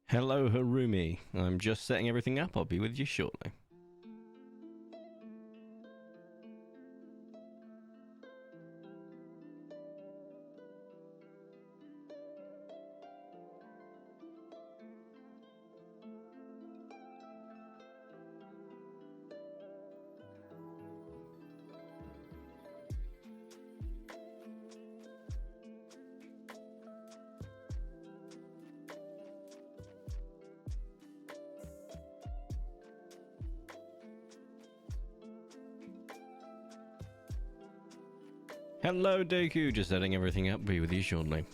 Hello, Harumi. I'm just setting everything up. I'll be with you shortly. Hello, Deku. Just setting everything up. Be with you shortly.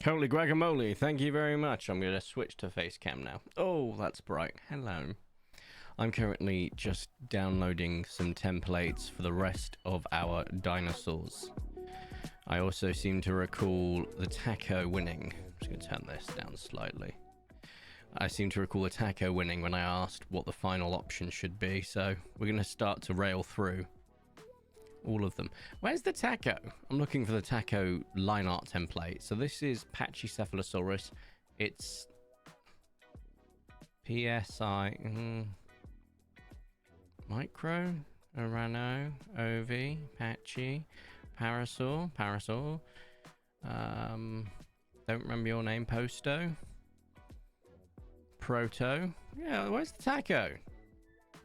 Holy guacamole, thank you very much. I'm going to switch to face cam now. Oh, that's bright. Hello. I'm currently just downloading some templates for the rest of our dinosaurs. I also seem to recall the taco winning. I'm just going to turn this down slightly. I seem to recall the taco winning when I asked what the final option should be, so we're going to start to rail through all of them. Where's the taco? I'm looking for the taco line art template. So this is Pachycephalosaurus. It's PSI Micro, Urano, Ovi, Patchy, Parasaur. Don't remember your name, Posto. Proto. Yeah, where's the taco?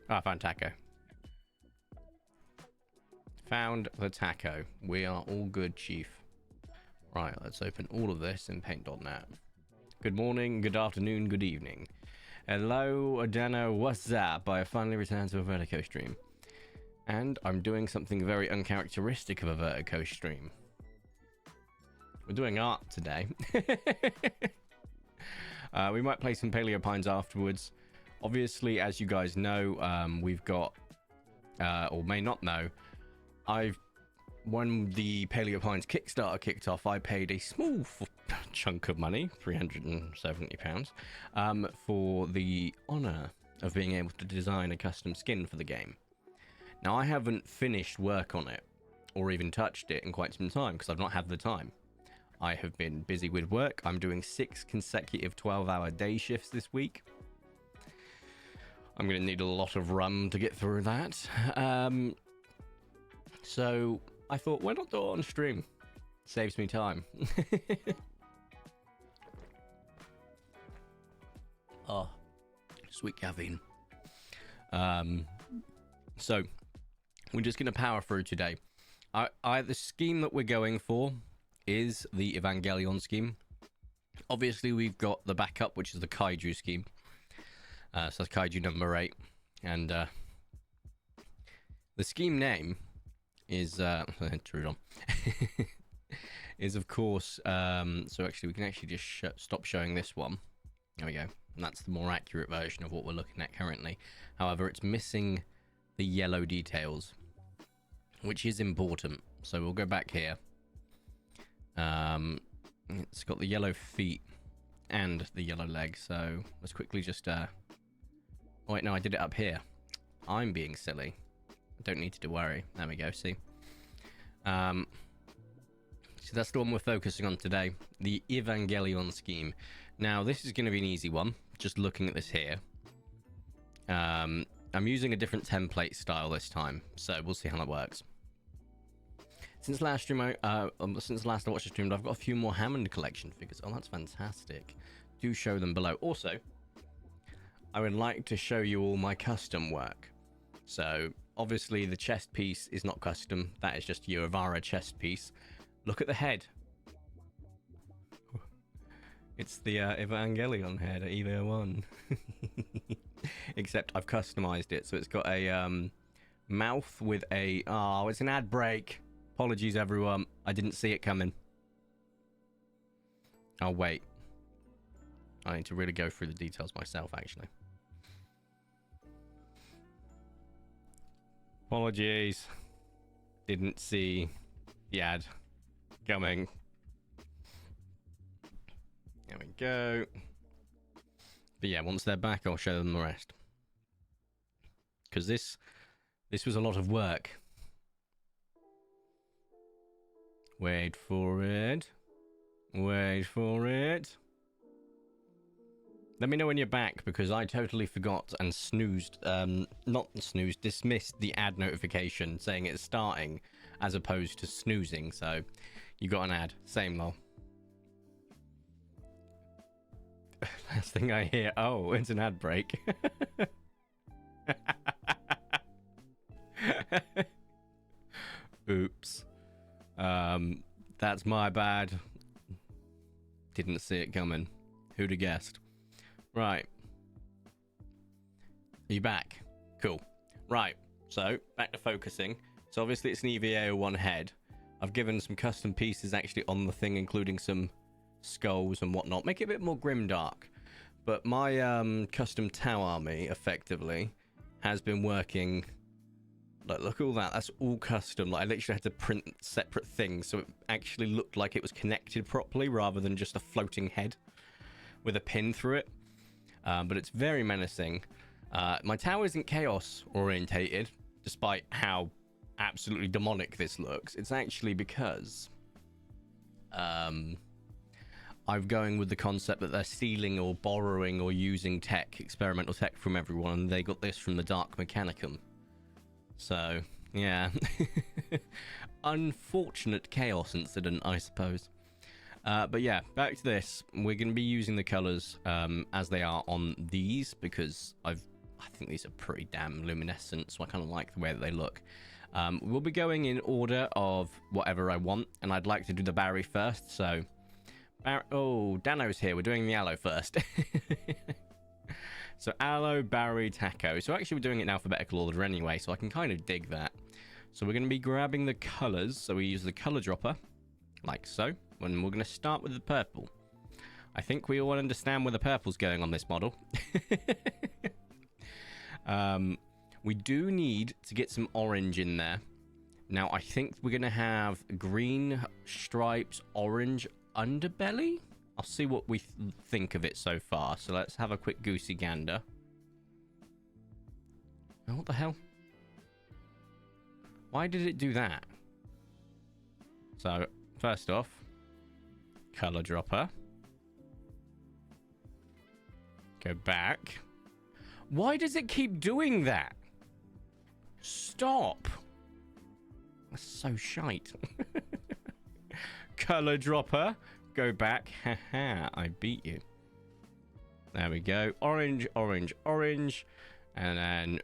Oh, I found taco. Found the taco. We are all good, Chief. Right, let's open all of this in paint.net. Good morning, good afternoon, good evening. Hello, Adano, what's up? I have finally returned to a Vertico stream. And I'm doing something very uncharacteristic of a Vertico stream. We're doing art today. We might play some Paleo Pines afterwards. Obviously, as you guys know, we've got, or may not know, when the Paleo Pines Kickstarter kicked off, I paid a small chunk of money, £370, for the honor of being able to design a custom skin for the game. Now, I haven't finished work on it, or even touched it in quite some time, because I've not had the time. I have been busy with work. I'm doing 6 consecutive 12-hour day shifts this week. I'm going to need a lot of rum to get through that. So I thought, why not do it on stream? Saves me time. Oh, sweet caffeine. So we're just going to power through today. The scheme that we're going for is the Evangelion scheme. Obviously, we've got the backup, which is the Kaiju scheme. So that's Kaiju number 8. And the scheme name is Trudon is of course so actually we can actually just stop showing this one. There we go. And that's the more accurate version of what we're looking at currently. However, it's missing the yellow details, which is important. So we'll go back here It's got the yellow feet and the yellow legs, so let's quickly just oh wait, no, I did it up here. I'm being silly. I don't need to worry. There we go, see. So that's the one we're focusing on today, the Evangelion scheme. Now this is going to be an easy one, just looking at this here. I'm using a different template style this time, so we'll see how that works. Since last stream, since last I watched the stream, I've got a few more Hammond collection figures. Oh, that's fantastic. Do show them below. Also, I would like to show you all my custom work. So, obviously, the chest piece is not custom. That is just your Avara chest piece. Look at the head. It's the Evangelion head at Evo 1. Except I've customized it, so it's got a mouth with a... Oh, it's an ad break. Apologies, everyone. I didn't see it coming. Oh, wait. I need to really go through the details myself, actually. Apologies. Didn't see the ad coming. There we go. But yeah, once they're back, I'll show them the rest. Because this was a lot of work. Wait for it. Wait for it. Let me know when you're back, because I totally forgot and snoozed, dismissed the ad notification saying it's starting as opposed to snoozing. So you got an ad. Same lol. Last thing I hear, oh, it's an ad break. Oops. That's my bad. Didn't see it coming. Who'd have guessed? Right. Are you back? Cool. Right. So, back to focusing. So, obviously, it's an EVA01 head. I've given some custom pieces actually on the thing, including some skulls and whatnot. Make it a bit more grimdark. But my custom Tau army, effectively, has been working... Look at all that. That's all custom. Like, I literally had to print separate things so it actually looked like it was connected properly rather than just a floating head with a pin through it. But it's very menacing. My tower isn't chaos orientated, despite how absolutely demonic this looks. It's actually because I'm going with the concept that they're stealing or borrowing or using tech, experimental tech from everyone, and they got this from the Dark Mechanicum. So, yeah. Unfortunate chaos incident, I suppose. But yeah, back to this. We're going to be using the colors as they are on these, because I think these are pretty damn luminescent, so I kind of like the way that they look. We'll be going in order of whatever I want, and I'd like to do the Barry first, so... Oh, Dano's here. We're doing the Aloe first. So Aloe, Barry, Taco. So actually we're doing it in alphabetical order anyway, so I can kind of dig that. So we're going to be grabbing the colors. So we use the color dropper, like so. And we're going to start with the purple. I think we all understand where the purple's going on this model. We do need to get some orange in there. Now, I think we're going to have green stripes, orange underbelly. I'll see what we think of it so far. So let's have a quick goosey gander. Oh, what the hell? Why did it do that? So, first off, color dropper. Go back. Why does it keep doing that? Stop. That's so shite. Color dropper. Go back. Haha, I beat you. There we go. Orange, orange, orange. And then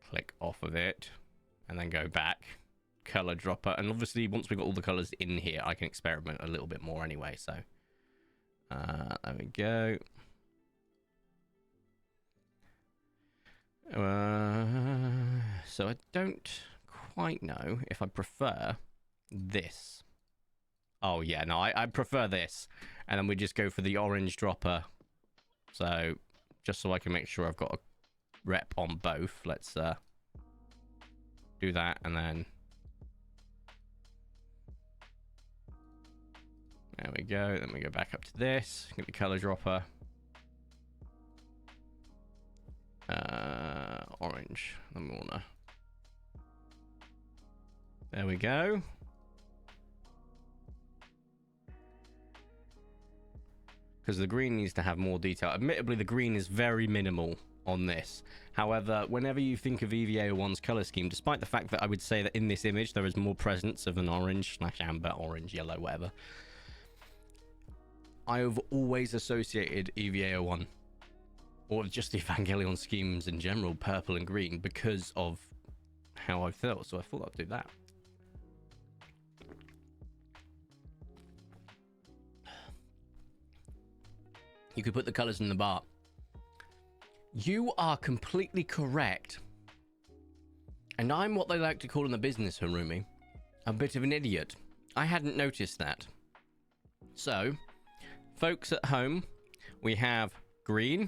click off of it. And then go back. Color dropper. And obviously, once we've got all the colors in here, I can experiment a little bit more anyway. So, there we go. So I don't quite know if I prefer this. Oh, yeah, no, I prefer this. And then we just go for the orange dropper. So, just so I can make sure I've got a rep on both, let's do that. And then There we go. Then we go back up to this. Get the color dropper. Orange. The Morna. There we go. Because the green needs to have more detail. Admittedly, the green is very minimal on this. However, whenever you think of EVA01's color scheme, despite the fact that I would say that in this image there is more presence of an orange / amber, orange, yellow, whatever, I have always associated EVA01, or just the Evangelion schemes in general, purple and green, because of how I felt. So I thought I'd do that. You could put the colors in the bar. You are completely correct. And I'm what they like to call in the business, Harumi, a bit of an idiot. I hadn't noticed that. So, folks at home, we have green,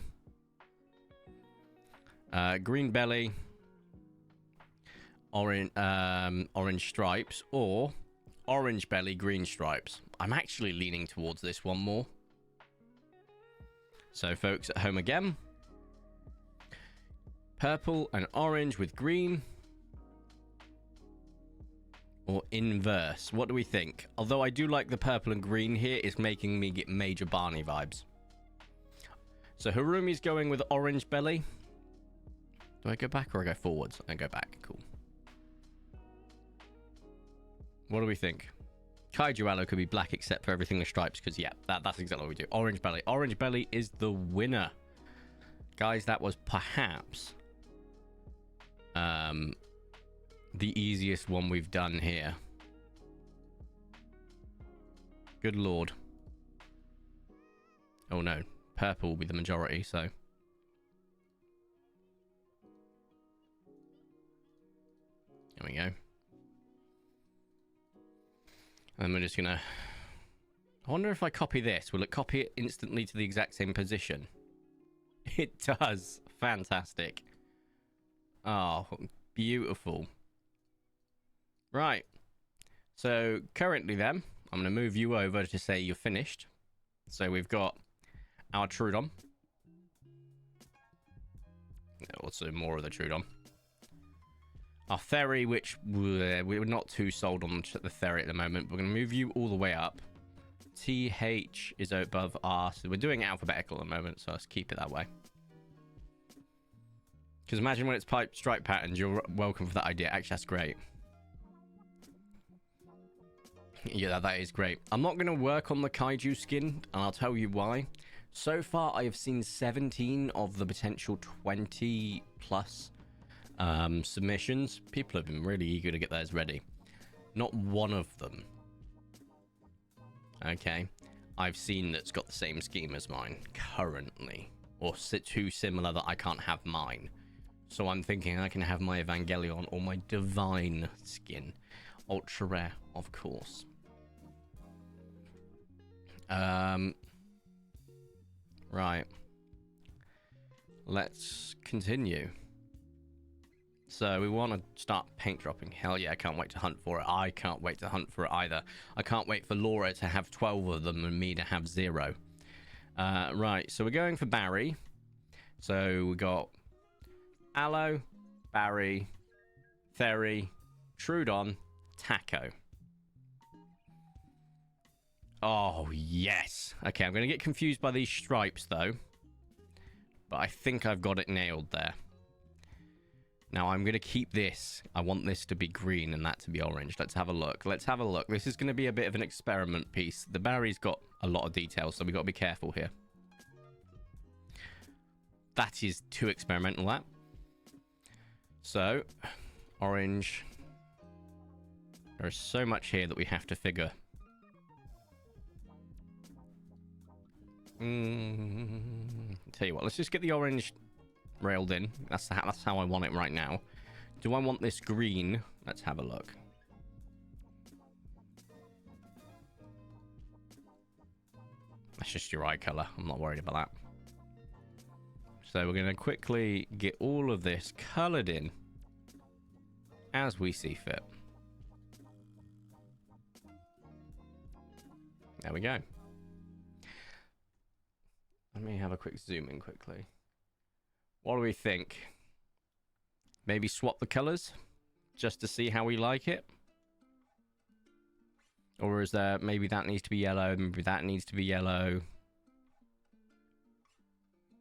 green belly, orange stripes, or orange belly, green stripes. I'm actually leaning towards this one more. So, folks at home again, purple and orange with green, or inverse. What do we think? Although I do like the purple and green here, it's making me get major Barney vibes. So Harumi's going with orange belly. Do I go back or I go forwards? I go back. Cool. What do we think? Kaiju Aloe could be black except for everything with stripes, because yeah, that's exactly what we do. Orange belly. Orange belly is the winner. Guys, that was perhaps the easiest one we've done here. Good lord. Oh no, purple will be the majority, so there we go. And we're just gonna, I wonder if I copy this, will it copy it instantly to the exact same position? It does. Fantastic. Oh, beautiful. Right. So currently then, I'm going to move you over to say you're finished. So we've got our Trudon. Also more of the Trudon. Our Theri, which we're not too sold on the Theri at the moment. We're going to move you all the way up. TH is above R. So we're doing alphabetical at the moment, so let's keep it that way. Because imagine when it's pipe stripe patterns, you're welcome for that idea. Actually, that's great. Yeah, that is great. I'm not going to work on the kaiju skin, and I'll tell you why. So far, I have seen 17 of the potential 20 plus submissions. People have been really eager to get theirs ready. Not one of them, okay, I've seen that's got the same scheme as mine currently, or too similar that I can't have mine. So I'm thinking I can have my Evangelion or my Divine skin. Ultra rare, of course. Right. Let's continue. So we want to start paint dropping. Hell yeah, I can't wait to hunt for it. I can't wait to hunt for it either. I can't wait for Laura to have 12 of them and me to have 0. Right, so we're going for Barry. So we got Aloe, Barry, Theri, Trudon, Taco. Oh, yes. Okay, I'm going to get confused by these stripes, though. But I think I've got it nailed there. Now, I'm going to keep this. I want this to be green and that to be orange. Let's have a look. Let's have a look. This is going to be a bit of an experiment piece. The Barry's got a lot of details, so we've got to be careful here. That is too experimental, that. So, orange. There's so much here that we have to figure. Tell you what, let's just get the orange railed in. That's how I want it right now. Do I want this green? Let's have a look. That's just your eye color. I'm not worried about that. So we're going to quickly get all of this colored in as we see fit. There we go. Let me have a quick zoom in quickly. What do we think? Maybe swap the colors just to see how we like it? Or is there, maybe that needs to be yellow, maybe that needs to be yellow.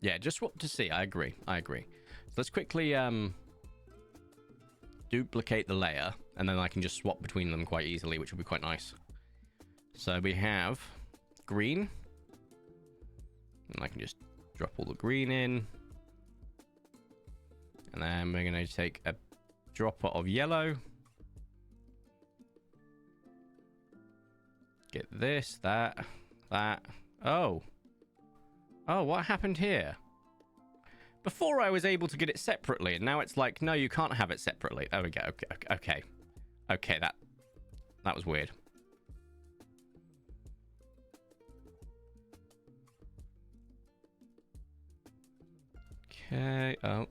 Yeah, just swap to see. I agree. So let's quickly duplicate the layer, and then I can just swap between them quite easily, which will be quite nice. So we have green. And I can just drop all the green in. And then we're going to take a dropper of yellow. Get this, that. Oh, what happened here? Before I was able to get it separately, and now it's like, no, you can't have it separately. There we go. Okay, that was weird. Okay, oh.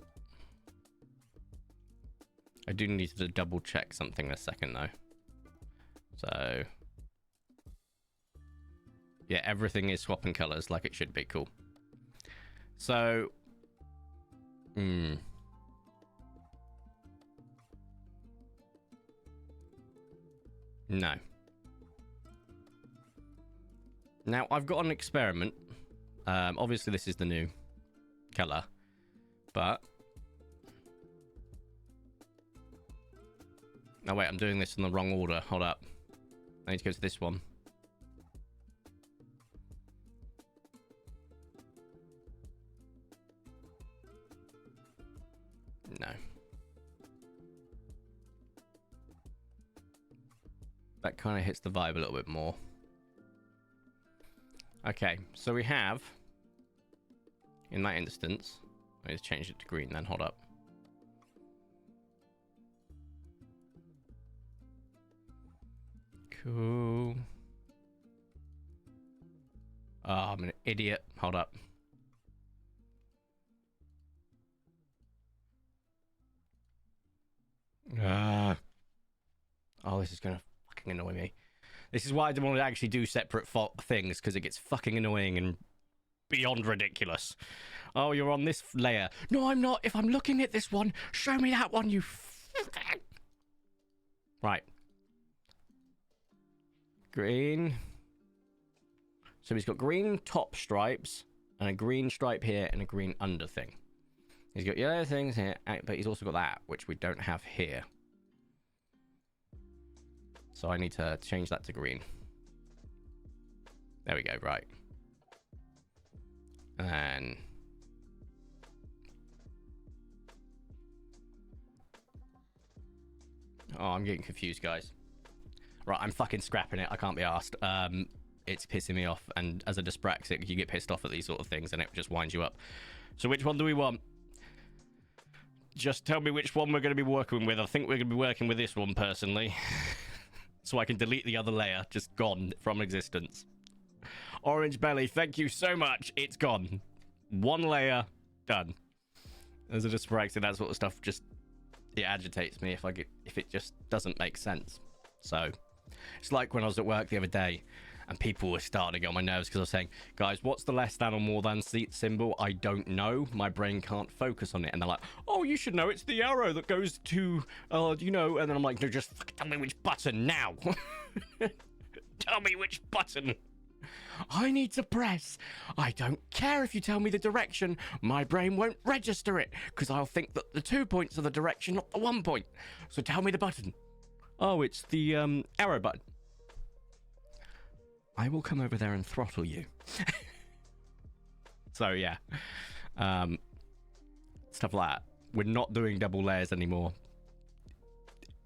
I do need to double check something in a second, though. So, yeah, everything is swapping colors like it should be. Cool. So, no. Now, I've got an experiment. Obviously, this is the new color, but... Oh, wait, I'm doing this in the wrong order. Hold up. I need to go to this one. No. That kind of hits the vibe a little bit more. Okay, so we have... In that instance... I need to change it to green then. Hold up. Cool. Oh, I'm an idiot. Hold up. Oh, this is gonna fucking annoy me. This is why I don't want to actually do separate things, because it gets fucking annoying and beyond ridiculous. Oh, you're on this layer. No, I'm not. If I'm looking at this one, show me that one, you Right. Green. So he's got green top stripes and a green stripe here and a green under thing. He's got yellow things here, but he's also got that, which we don't have here. So I need to change that to green. There we go, right. And... Oh, I'm getting confused, guys. Right, I'm fucking scrapping it. I can't be arsed. It's pissing me off. And as a dyspraxic, you get pissed off at these sort of things and it just winds you up. So which one do we want? Just tell me which one we're going to be working with. I think we're going to be working with this one, personally. So I can delete the other layer. Just gone from existence. Orange belly, thank you so much. It's gone. One layer, done. As a dyspraxic, that sort of stuff just... It agitates me if it just doesn't make sense. So, it's like when I was at work the other day and people were starting to get on my nerves because I was saying, guys, what's the less than or more than symbol? I don't know. My brain can't focus on it. And they're like, oh, you should know. It's the arrow that goes to, you know. And then I'm like, no, just tell me which button now. Tell me which button I need to press. I don't care if you tell me the direction. My brain won't register it because I'll think that the 2 points are the direction, not the 1 point. So tell me the button. Oh, it's the arrow button. I will come over there and throttle you. So yeah, stuff like that. We're not doing double layers anymore.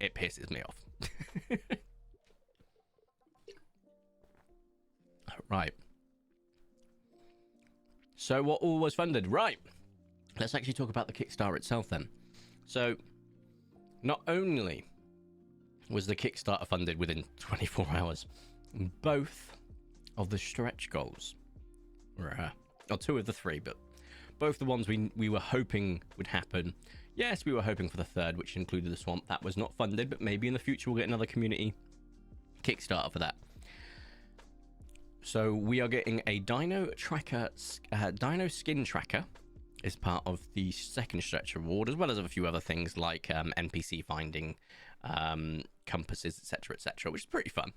It pisses me off. Right. So what all was funded? Right. Let's actually talk about the Kickstarter itself then. So not only was the Kickstarter funded within 24 hours, both of the stretch goals were, or two of the three, but both the ones we were hoping would happen. Yes, we were hoping for the third, which included the swamp. That was not funded, but maybe in the future we'll get another community Kickstarter for that. So we are getting a dino tracker, dino skin tracker is part of the second stretch reward, as well as a few other things like NPC finding, compasses, etc., which is pretty fun.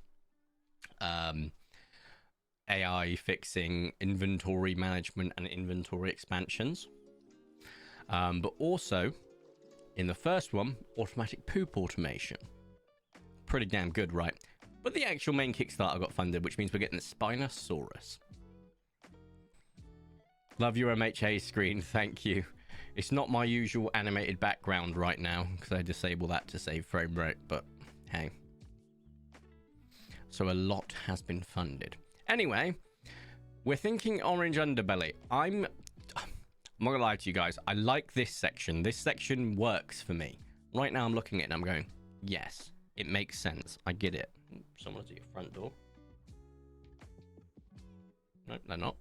AI fixing, inventory management, and inventory expansions. But also, in the first one, automatic poop automation. Pretty damn good, right? But the actual main Kickstarter got funded, which means we're getting the Spinosaurus. Love your MHA screen, thank you. It's not my usual animated background right now, because I disable that to save frame rate, but hey. So a lot has been funded. Anyway, we're thinking orange underbelly. I'm not gonna lie to you guys, I like this section. This section works for me. Right now I'm looking at it and I'm going, yes, it makes sense. I get it. Someone's at your front door. No, they're not.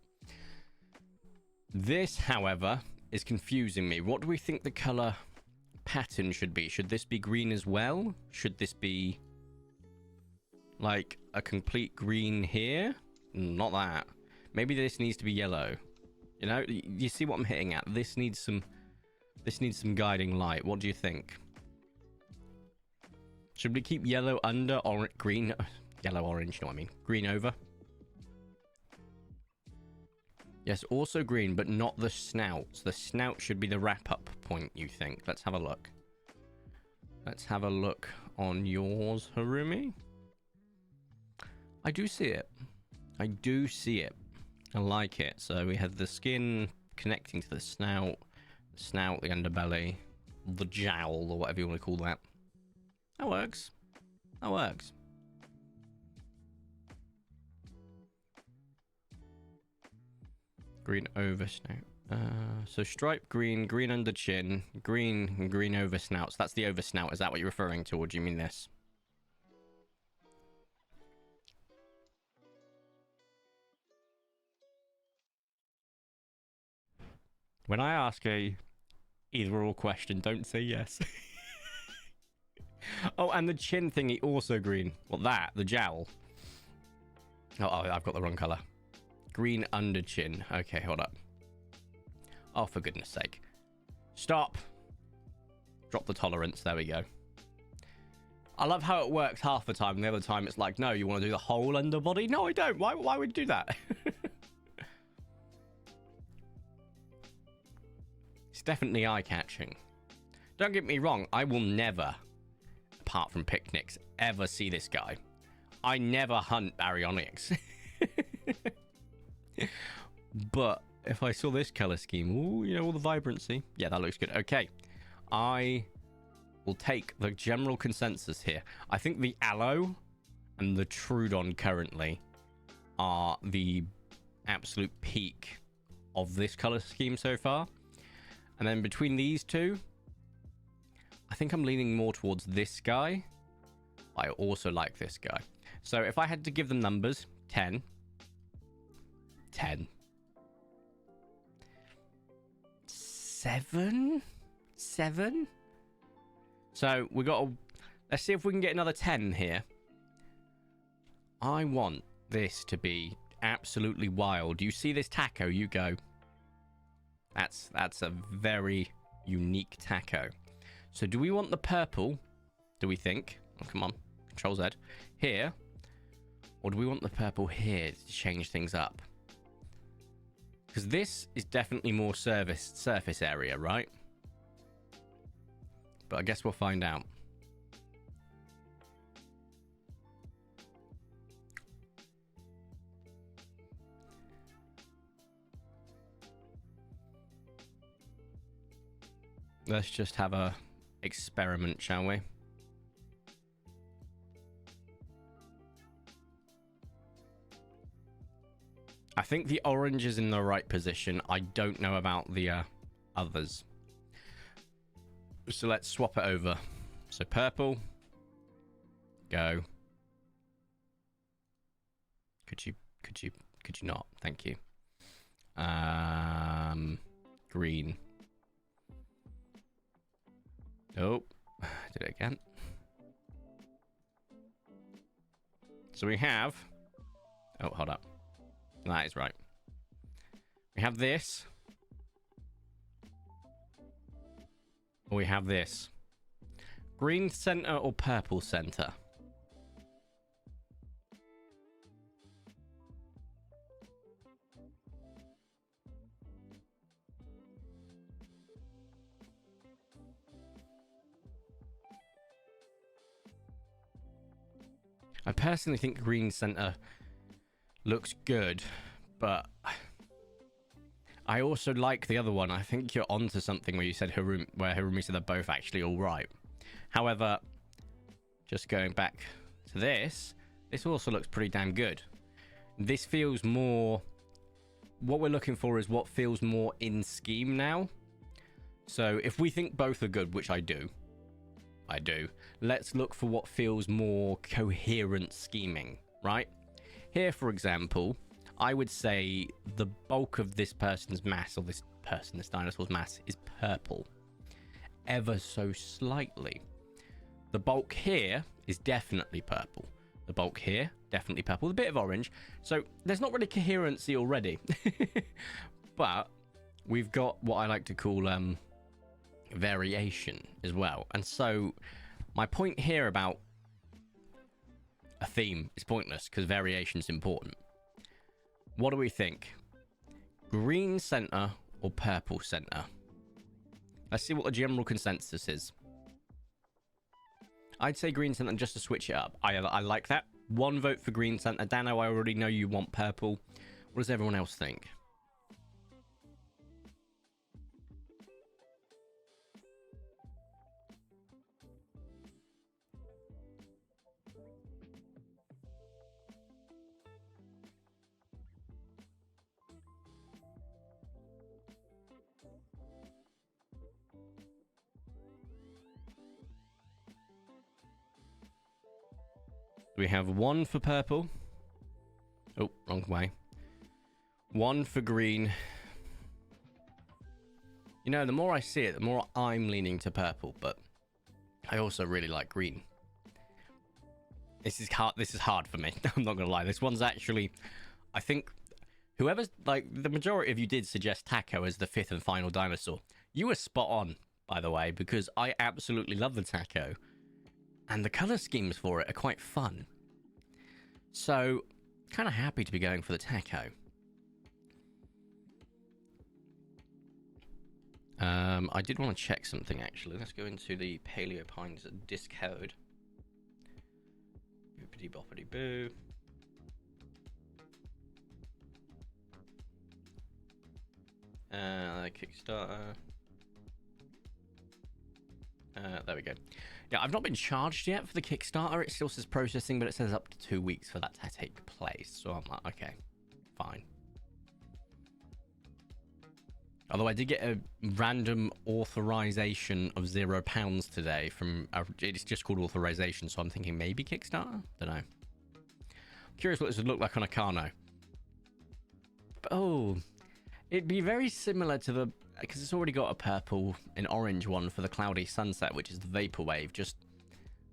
This, however, is confusing me. What do we think the color pattern should be? Should this be green as well? Should this be like a complete green here? Not that. Maybe this needs to be yellow. You know, you see what I'm hitting at? This needs some guiding light. What do you think? Should we keep yellow under, or green, yellow, orange, you know what I mean? Green over. Yes, also green, but not the snouts. The snout should be the wrap-up point, you think? Let's have a look. Let's have a look on yours, Harumi. I do see it. I do see it. I like it. So we have the skin connecting to the snout, the underbelly, the jowl, or whatever you want to call that. That works. That works. Green over snout. So stripe green, green under chin, green over snouts. That's the over snout. Is that what you're referring to, or do you mean this? When I ask a either or question, don't say yes. Oh, and the chin thingy also green. Well, the jowl. Oh, I've got the wrong color. Green under chin. Okay, hold up. Oh, for goodness sake. Stop. Drop the tolerance. There we go. I love how it works half the time. And the other time it's like, no, you want to do the whole underbody? No, I don't. Why would you do that? It's definitely eye-catching. Don't get me wrong. I will never, apart from picnics, ever see this guy. I never hunt baryonyx. But if I saw this color scheme, ooh, you know, all the vibrancy. Yeah, that looks good. Okay. I will take the general consensus here. I think the aloe and the Trudon currently are the absolute peak of this color scheme so far. And then between these two, I think I'm leaning more towards this guy. I also like this guy. So if I had to give them numbers, 10. 10. 7? 7? So we got to... Let's see if we can get another 10 here. I want this to be absolutely wild. You see this taco, you go. That's a very unique taco. So do we want the purple, do we think? Oh, come on. Control Z. Here. Or do we want the purple here to change things up? Because this is definitely more surface area, right? But I guess we'll find out. Let's just have a experiment, shall we? I think the orange is in the right position. I don't know about the others. So let's swap it over. So purple. Go. Could you not? Thank you. Green. Oh, did it again. So we have... Oh, hold up. That is right. We have this. Or we have this. Green center or purple center? I personally think green center looks good, but I also like the other one. I think you're onto something where you said Harumi said they're both actually all right. However, just going back to this also looks pretty damn good. This feels more... What we're looking for is what feels more in scheme now. So if we think both are good, which I do, let's look for what feels more coherent scheming, right? Here, for example, I would say the bulk of this person's mass, or this dinosaur's mass, is purple. Ever so slightly. The bulk here is definitely purple. The bulk here, definitely purple. With a bit of orange. So there's not really coherency already. But we've got what I like to call variation as well. And so my point here about a theme is pointless because variation is important. What do we think? Green center or purple center? Let's see what the general consensus is. I'd say green center just to switch it up. I like that. 1 vote for green center. Dano, I already know you want purple. What does everyone else think? We have 1 for purple. Oh, wrong way. 1 for green. You know, the more I see it, the more I'm leaning to purple, but I also really like green. This is hard for me. I'm not gonna lie. This one's actually, I think, whoever's, like, the majority of you did suggest Taco as the 5th and final dinosaur. You were spot on, by the way, because I absolutely love the Taco. And the color schemes for it are quite fun. So, kind of happy to be going for the Taco. I did want to check something, actually. Let's go into the Paleo Pines Discode. Boopity boppity boo. Kickstarter. There we go. Yeah, I've not been charged yet for the Kickstarter. It still says processing, but it says up to 2 weeks for that to take place. So I'm like, okay, fine. Although I did get a random authorization of £0 today from... it's just called authorization, so I'm thinking maybe Kickstarter? Don't know. Curious what this would look like on a Carno. Oh, it'd be very similar to the... Because it's already got a purple and orange one for the Cloudy Sunset, which is the Vaporwave. Just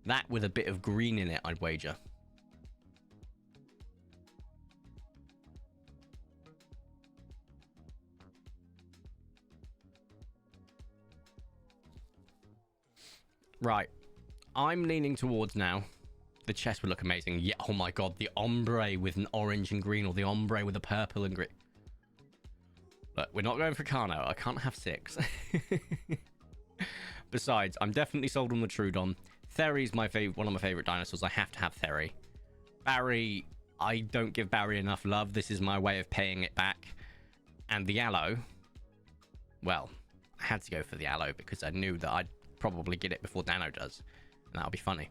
that with a bit of green in it, I'd wager. Right. I'm leaning towards now. The chest would look amazing. Yeah, oh my god, the ombre with an orange and green, or the ombre with a purple and green. Look, we're not going for Carno. I can't have 6. Besides, I'm definitely sold on the Troodon. Thery's one of my favorite dinosaurs. I have to have Thery. Barry, I don't give Barry enough love. This is my way of paying it back. And the Aloe, well, I had to go for the Aloe because I knew that I'd probably get it before Dano does. And that'll be funny.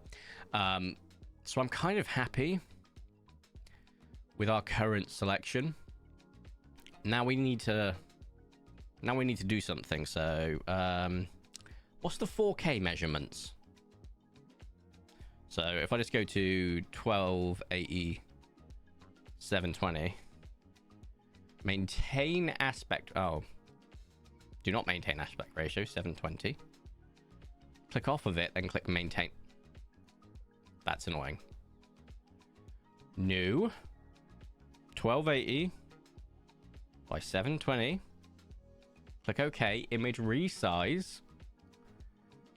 So I'm kind of happy with our current selection. Now we need to do something. So, what's the 4K measurements? So if I just go to 1280 720, maintain aspect. Oh, do not maintain aspect ratio 720. Click off of it, then click maintain. That's annoying. New 1280 by 720. Click OK. Image resize.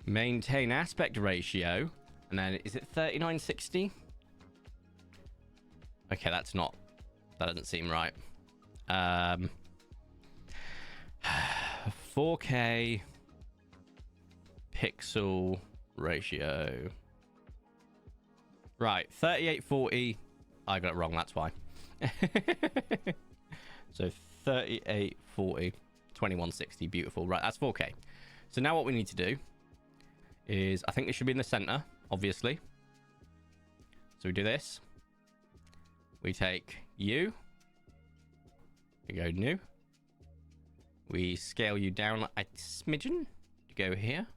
Maintain aspect ratio. And then, is it 3960? Okay, that's not... That doesn't seem right. 4K pixel ratio. Right, 3840. I got it wrong, that's why. So 3840, 2160, beautiful. Right, that's 4K. So now what we need to do is, I think this should be in the center, obviously. So we do this. We take you. We go new. We scale you down a smidgen to go here.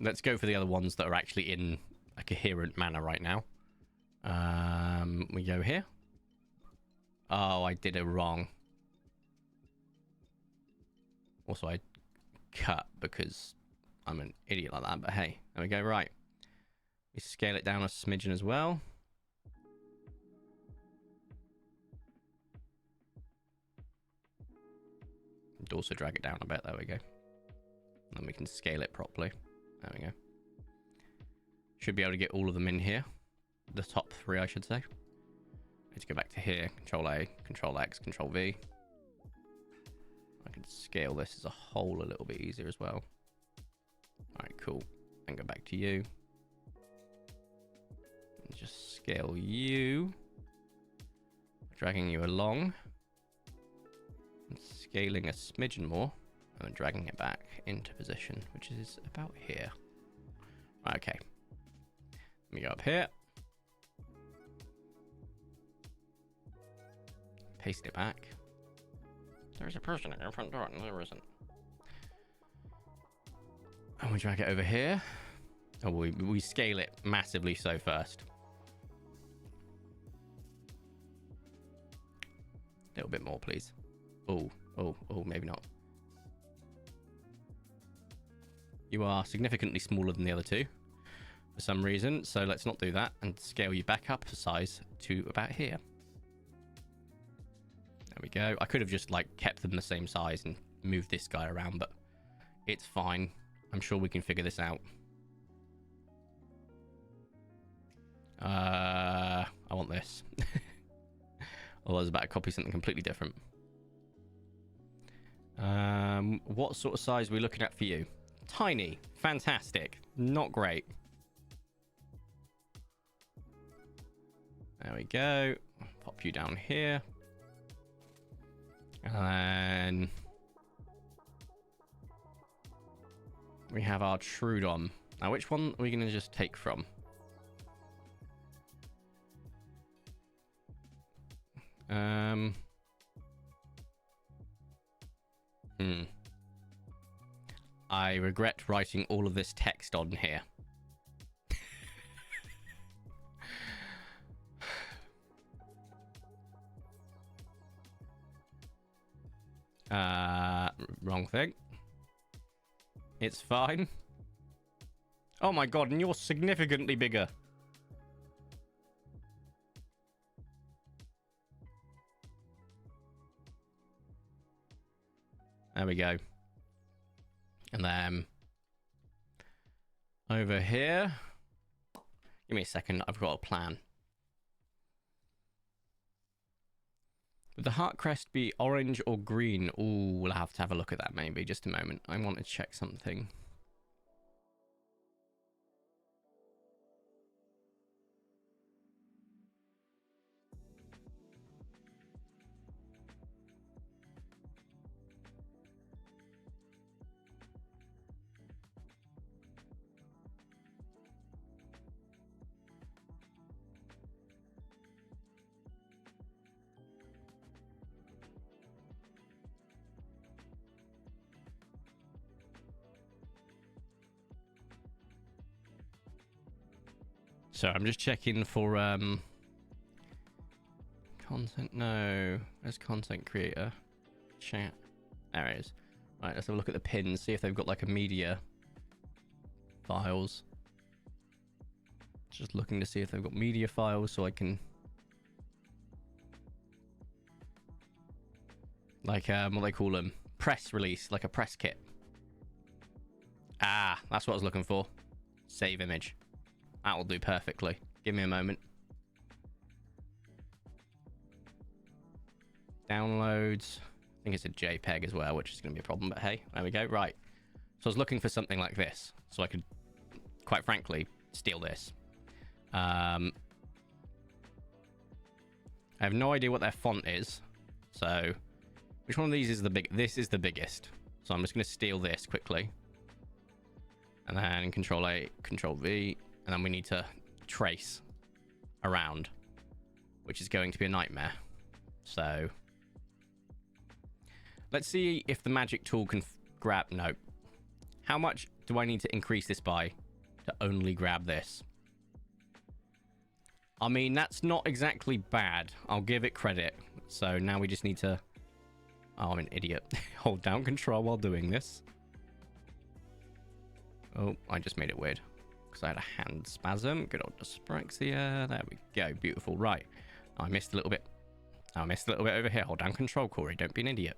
Let's go for the other ones that are actually in a coherent manner right now. We go here. Oh, I did it wrong. Also, I cut because I'm an idiot like that, but hey, there we go, right. We scale it down a smidgen as well. And also drag it down a bit, there we go. Then we can scale it properly. There we go. Should be able to get all of them in here. The top three, I should say. Need to go back to here. Control A, Control X, Control V. I can scale this as a whole a little bit easier as well. Alright, cool. Then go back to you. And just scale you. Dragging you along. And scaling a smidgen more. And then dragging it back into position, which is about here. Right, okay. Let me go up here. Paste it back. There's a person at your front door. No, there isn't. And we drag it over here. Oh, we scale it massively so first. A little bit more, please. Oh, maybe not. You are significantly smaller than the other two for some reason, so let's not do that and scale you back up a size to about here. There we go. I could have just like kept them the same size and moved this guy around, but it's fine. I'm sure we can figure this out. I want this. Otherwise, I was about to copy something completely different. What sort of size are we looking at for you? Tiny. Fantastic. Not great. There we go. Pop you down here. And then we have our Trudon. Now, which one are we going to just take from? I regret writing all of this text on here. Wrong thing. It's fine. Oh my god, and you're significantly bigger. There we go. And then over here. Give me a second, I've got a plan. Would the heart crest be orange or green? Ooh, we'll have to have a look at that maybe. Just a moment. I want to check something. So I'm just checking for content. No, where's content creator? Chat. There it is. Right, let's have a look at the pins. See if they've got like a media files. Just looking to see if they've got media files so I can Like, what they call them? Press release, like a press kit. Ah, that's what I was looking for. Save image. That will do perfectly. Give me a moment. Downloads. I think it's a JPEG as well, which is going to be a problem, but hey, there we go. Right. So I was looking for something like this, so I could, quite frankly, steal this. I have no idea what their font is, so which one of these is the big? This is the biggest, so I'm just going to steal this quickly, and then Control A, Control V, and then we need to trace around, which is going to be a nightmare. So let's see if the magic tool can grab. No. How much do I need to increase this by to only grab this? I mean, that's not exactly bad. I'll give it credit. So now we just need to... Oh, I'm an idiot. Hold down Control while doing this. Oh, I just made it weird. Because I had a hand spasm. Good old dyspraxia. There we go. Beautiful. Right. I missed a little bit. I missed a little bit over here. Hold down Control, Corey. Don't be an idiot.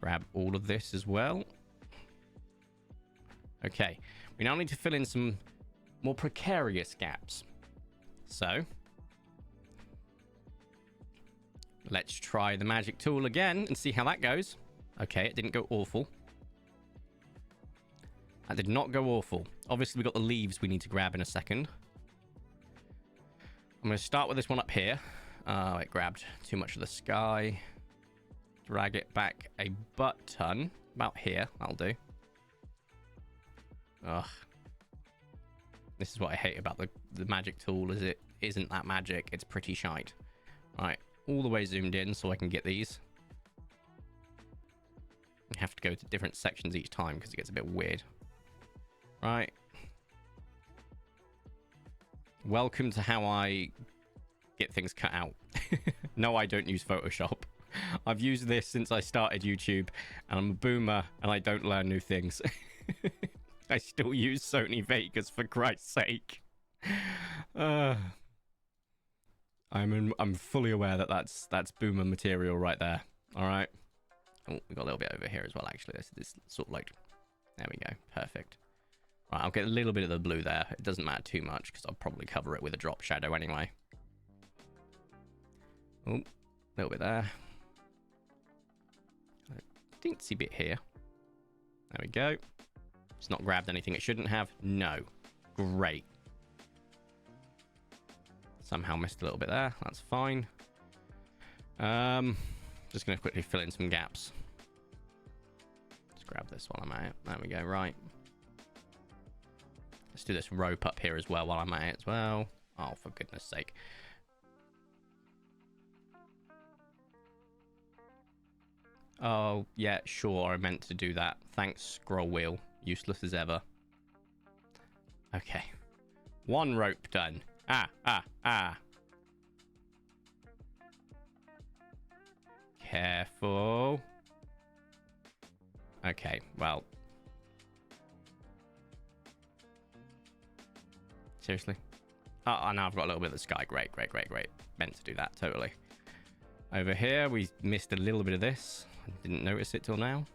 Grab all of this as well. Okay, we now need to fill in some more precarious gaps. So, let's try the magic tool again and see how that goes. Okay, it didn't go awful. That did not go awful. Obviously, we've got the leaves we need to grab in a second. I'm going to start with this one up here. It grabbed too much of the sky. Drag it back a butt-ton. About here, that'll do. Ugh. This is what I hate about the magic tool, is it isn't that magic. It's pretty shite. Right, all the way zoomed in so I can get these. I have to go to different sections each time because it gets a bit weird. Right. Welcome to how I get things cut out. No, I don't use Photoshop. I've used this since I started YouTube, and I'm a boomer, and I don't learn new things. I still use Sony Vegas, for Christ's sake. I'm fully aware that that's boomer material right there. All right. Oh, we got a little bit over here as well. Actually, this sort of like, there we go, perfect. Right, I'll get a little bit of the blue there. It doesn't matter too much because I'll probably cover it with a drop shadow anyway. Oh, a little bit there. A teensy bit here. There we go. It's not grabbed anything it shouldn't have. No. Great. Somehow missed a little bit there. That's fine. Just going to quickly fill in some gaps. Let's grab this while I'm at it. There we go. Right. Let's do this rope up here as well while I'm at it as well. Oh, for goodness sake. Oh, yeah, sure. I meant to do that. Thanks, scroll wheel. Useless as ever. Okay. One rope done. Ah. Careful. Okay, well. Seriously? Oh, now I've got a little bit of the sky. Great. Meant to do that, totally. Over here, we missed a little bit of this. I didn't notice it till now.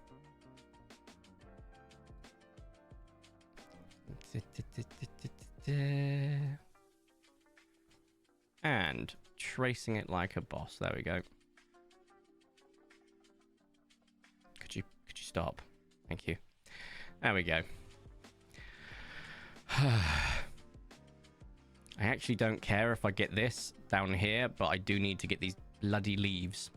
And tracing it like a boss. There we go. Could you stop? Thank you. There we go. I actually don't care if I get this down here, but I do need to get these bloody leaves.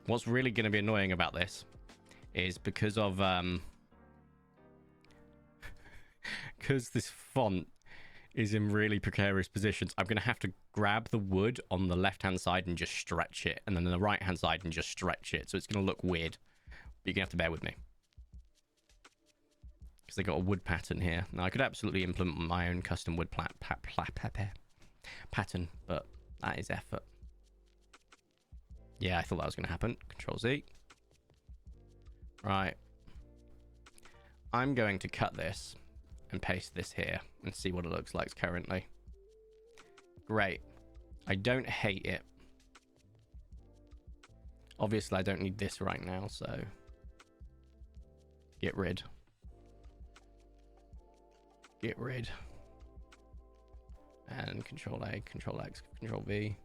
What's really going to be annoying about this is because of because this font is in really precarious positions, I'm going to have to grab the wood on the left hand side and just stretch it, and then on the right hand side and just stretch it, so it's going to look weird. But you're going to have to bear with me because they got a wood pattern here. Now I could absolutely implement my own custom wood pattern, but that is effort. Yeah, I thought that was going to happen. Control Z. Right. I'm going to cut this and paste this here and see what it looks like currently. Great. I don't hate it. Obviously, I don't need this right now, so get rid. Get rid. And Control A, Control X, Control V.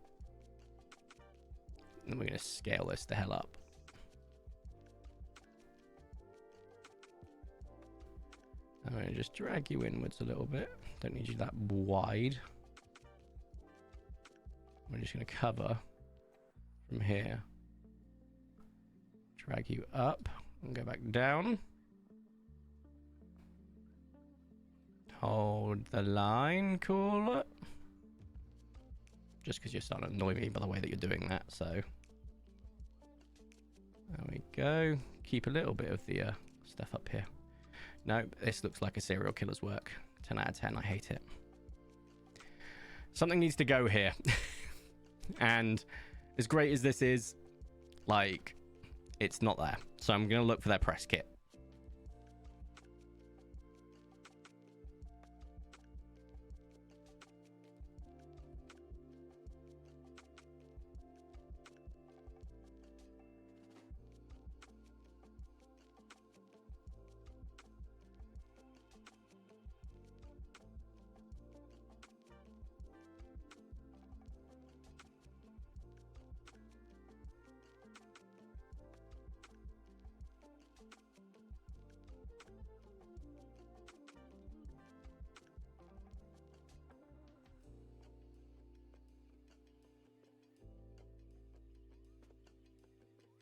And we're going to scale this the hell up. I'm going to just drag you inwards a little bit. Don't need you that wide. We're just going to cover from here. Drag you up and go back down. Hold the line, call it. Just because you're starting to annoy me by the way that you're doing that, so. There we go. Keep a little bit of the stuff up here. No, this looks like a serial killer's work. 10 out of 10, I hate it. Something needs to go here. And as great as this is, like, it's not there. So I'm going to look for their press kit.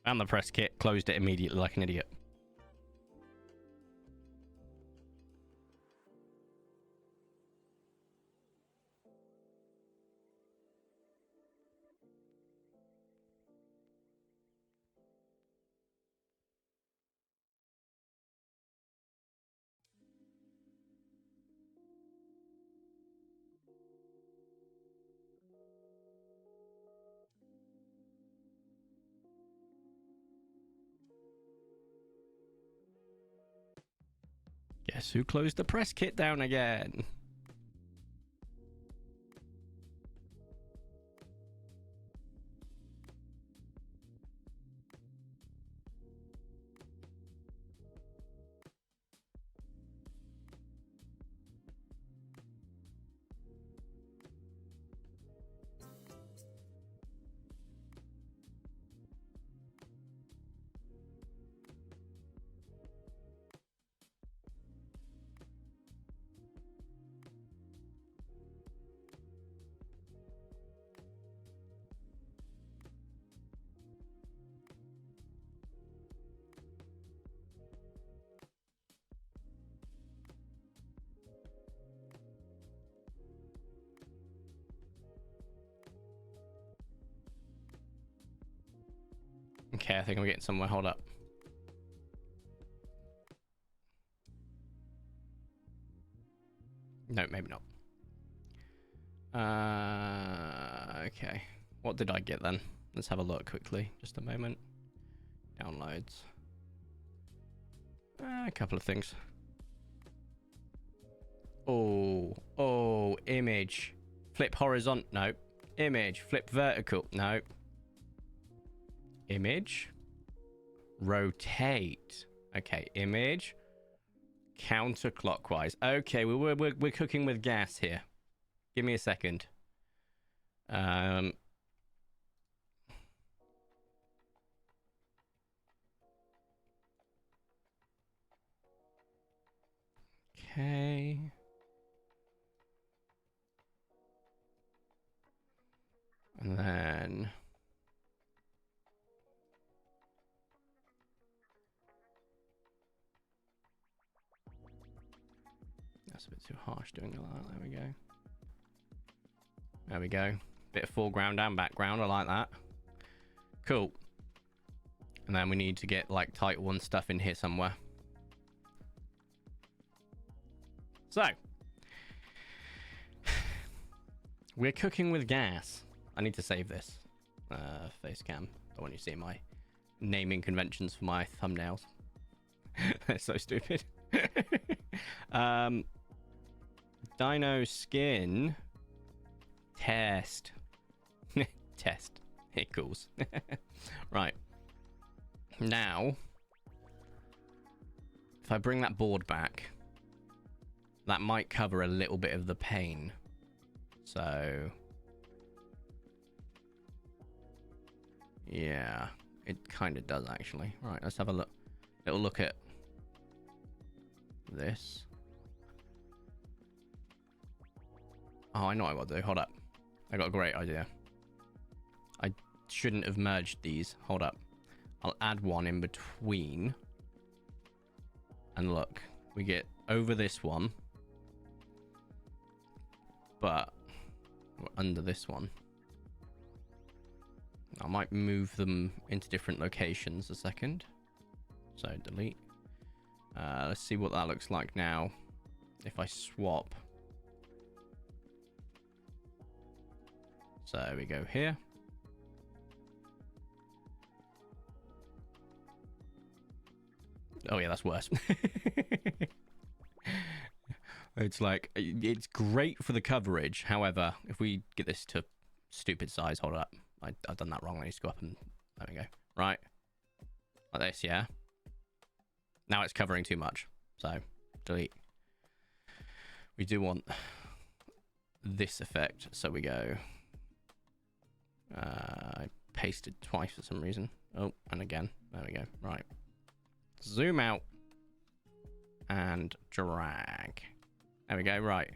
And the press kit, closed it immediately like an idiot. Guess who closed the press kit down again? Okay, I think I'm getting somewhere. Hold up. No, maybe not. Okay. What did I get then? Let's have a look quickly. Just a moment. Downloads. A couple of things. Oh, image. Flip horizontal. No. Image. Flip vertical. No. Image. Rotate. Okay, image. Counterclockwise. Okay, we're cooking with gas here. Give me a second. Okay. And then that's a bit too harsh doing it like that. There we go. There we go. Bit of foreground and background. I like that. Cool. And then we need to get like title and stuff in here somewhere. So we're cooking with gas. I need to save this face cam. I want you to see my naming conventions for my thumbnails. They're so stupid. Dino skin test. Test. Equals. Right. Now, if I bring that board back, that might cover a little bit of the pane. So, yeah, it kind of does actually. Right, let's have a look. Little look at this. Oh, I know what I got to do. Hold up. I got a great idea. I shouldn't have merged these. Hold up. I'll add one in between. And look, we get over this one. But we're under this one. I might move them into different locations a second. So delete. Let's see what that looks like now. If I swap. So we go here. Oh yeah, that's worse. It's like, it's great for the coverage. However, if we get this to stupid size, hold up. I've done that wrong. I need to go up and, there we go. Right. Like this, yeah. Now it's covering too much. So, delete. We do want this effect. So we go. I pasted twice for some reason. Oh, and again. There we go. Right. Zoom out. And drag. There we go. Right.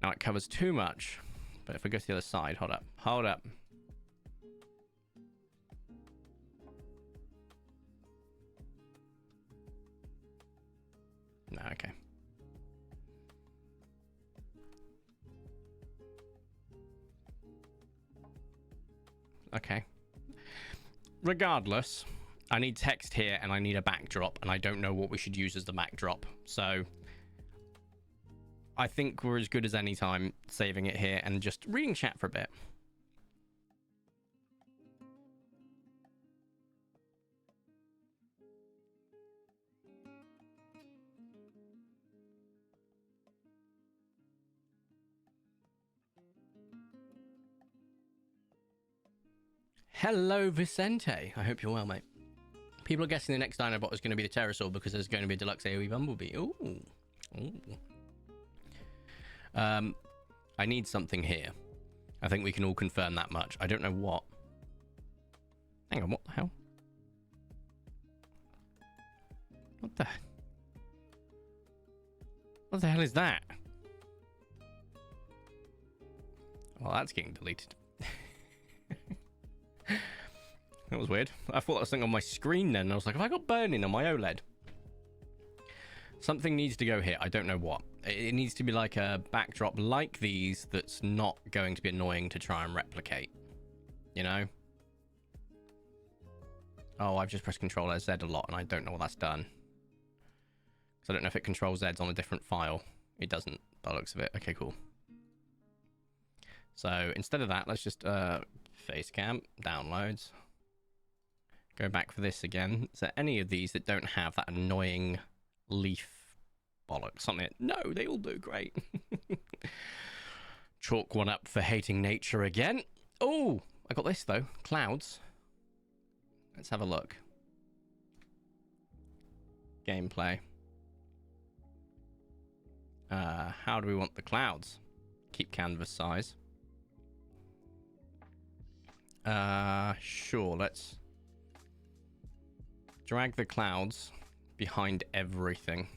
Now it covers too much. But if we go to the other side, hold up. Hold up. No, okay. Okay. Regardless, I need text here and I need a backdrop, and I don't know what we should use as the backdrop. So I think we're as good as any time saving it here and just reading chat for a bit. Hello, Vicente. I hope you're well, mate. People are guessing the next Dinobot is going to be the Pterosaur because there's going to be a deluxe AoE Bumblebee. Ooh. Ooh. I need something here. I think we can all confirm that much. I don't know what. Hang on, what the hell? What the hell is that? Well, that's getting deleted. That was weird. I thought that was something on my screen then. I was like, have I got burning on my OLED? Something needs to go here. I don't know what. It needs to be like a backdrop like these that's not going to be annoying to try and replicate. You know? Oh, I've just pressed Control Z a lot and I don't know what that's done. So I don't know if it Control Z's on a different file. It doesn't, by the looks of it. Okay, cool. So instead of that, let's just face cam, downloads. Go back for this again. Is there any of these that don't have that annoying leaf bollocks on it? No, they all do great. Chalk one up for hating nature again. Oh, I got this though. Clouds. Let's have a look. Gameplay. How do we want the clouds? Keep canvas size. Sure, let's drag the clouds behind everything.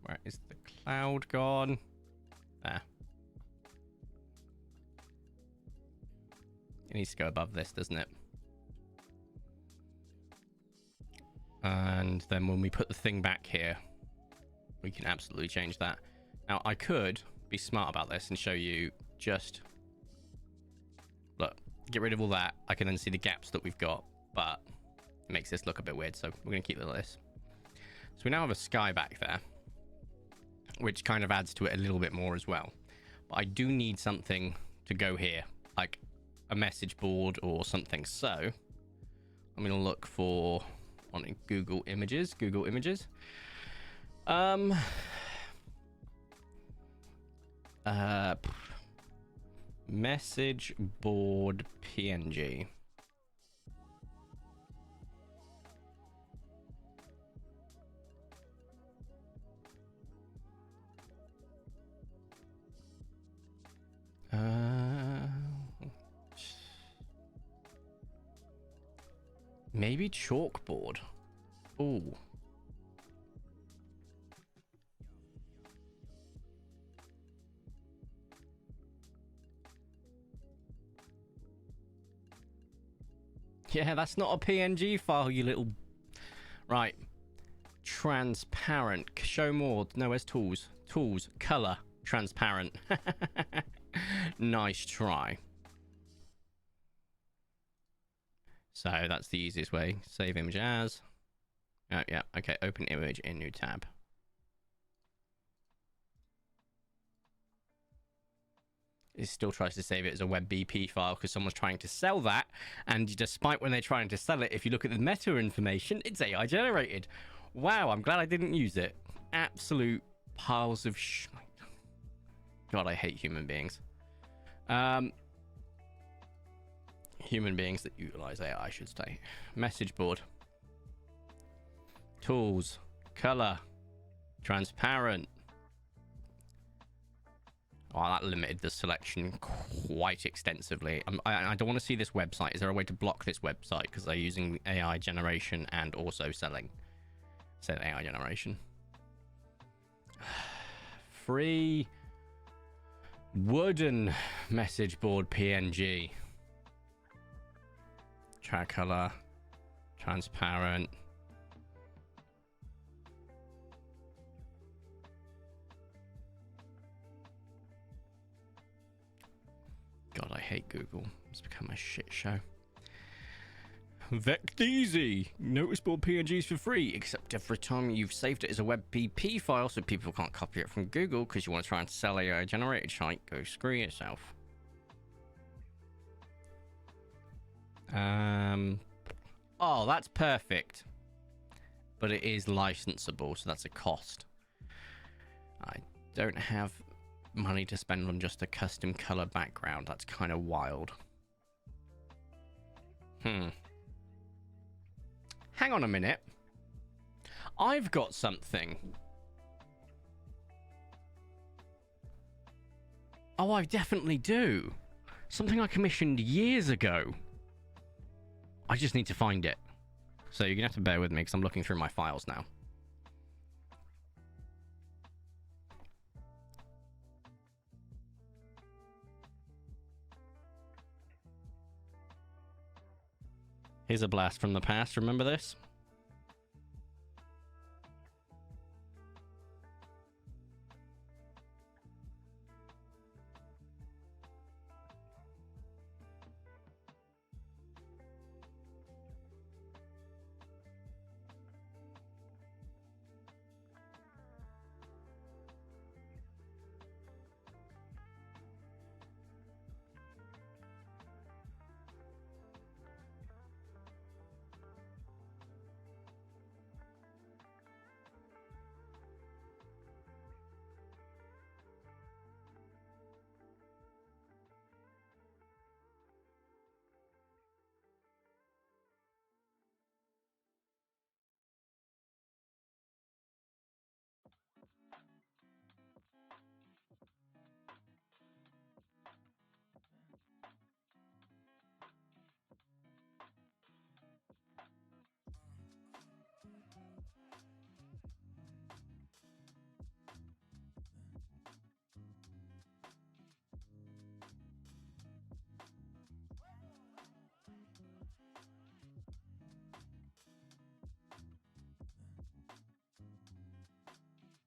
Where is the cloud gone? There. It needs to go above this, doesn't it? And then when we put the thing back here, we can absolutely change that. Now, I could be smart about this and show you just... Look, get rid of all that. I can then see the gaps that we've got, but it makes this look a bit weird, so we're going to keep it like this. So we now have a sky back there, which kind of adds to it a little bit more as well. But I do need something to go here, like a message board or something. So I'm going to look for on Google Images. Uh, message board PNG. Maybe chalkboard. Ooh. Yeah, that's not a PNG file, you little... Right. Transparent. Show more. No, where's tools? Tools. Color. Transparent. Nice try. So that's the easiest way. Save image as. Oh, yeah. Okay, open image in new tab. It still tries to save it as a WebBP file because someone's trying to sell that. And despite when they're trying to sell it, if you look at the meta information, it's AI generated. Wow, I'm glad I didn't use it. Absolute piles of shit. God, I hate human beings. Human beings that utilize AI, I should say. Message board. Tools. Color. Transparent. Oh, that limited the selection quite extensively. I don't want to see this website. Is there a way to block this website? Because they're using AI generation and also selling. Said AI generation. Free wooden message board PNG. Tricolor. Transparent. God, I hate Google. It's become a shit show. Vecteezy. Notice board PNGs for free, except every time you've saved it as a WebP file so people can't copy it from Google because you want to try and sell AI generated shite. Go screw yourself. Oh, that's perfect. But it is licensable, so that's a cost. I don't have money to spend on just a custom color background. That's kind of wild. Hang on a minute. I've got something. Oh, I definitely do. Something I commissioned years ago. I just need to find it. So you're gonna have to bear with me because I'm looking through my files now. Here's a blast from the past. Remember this?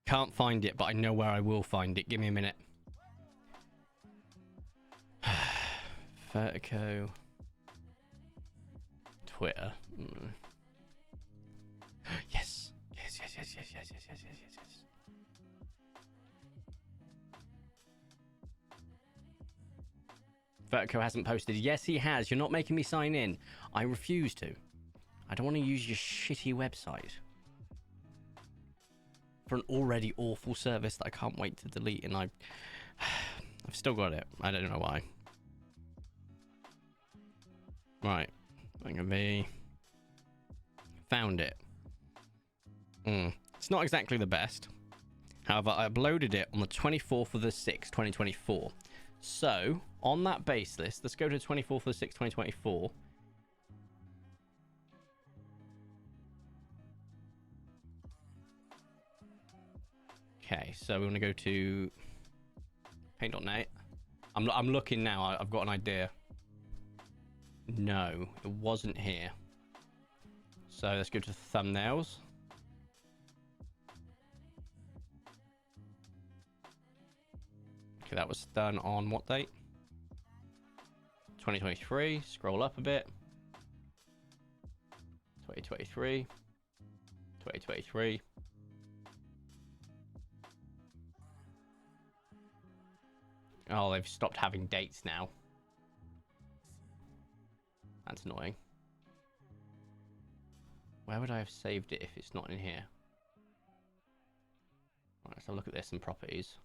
Can't find it, but I know where I will find it. Give me a minute. Vertico. Twitter. Yes. Yes, yes, yes, yes, yes, yes, yes, yes, yes, yes. Vertico hasn't posted. Yes, he has. You're not making me sign in. I refuse to. I don't want to use your shitty website for an already awful service that I can't wait to delete, and I've still got it. I don't know why. Right. I'm gonna be... Found it. It's not exactly the best. However, I uploaded it on the 24th of the 6th, 2024. So, on that base list, let's go to 24th of the 6th, 2024. Okay, so we want to go to paint.net. I'm looking now. I've got an idea. No, it wasn't here. So let's go to thumbnails. Okay, that was done on what date? 2023. Scroll up a bit. 2023. 2023. Oh, they've stopped having dates now. That's annoying. Where would I have saved it if it's not in here? Right, let's have a look at this and properties.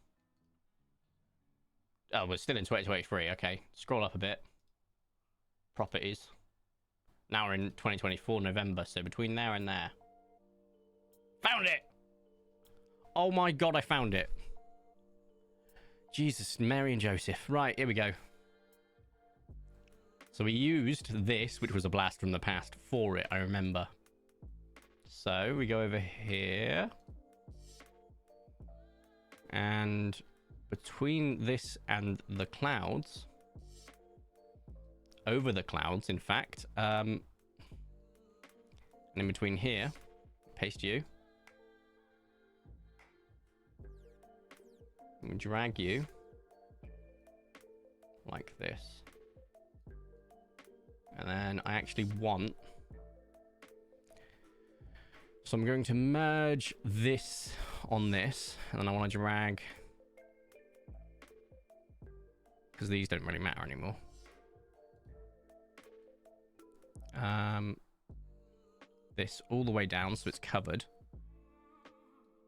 Oh, we're still in 2023. Okay, scroll up a bit. Properties. Now we're in 2024 November, so between there and there. Found it! Oh my god, I found it. Jesus, Mary and Joseph. Right, here we go. So we used this, which was a blast from the past, for it, I remember. So we go over here. And between this and the clouds, over the clouds, in fact, and in between here, paste you. And drag you like this. And then I actually want... So I'm going to merge this on this, and then I want to drag... Because these don't really matter anymore. This all the way down so it's covered.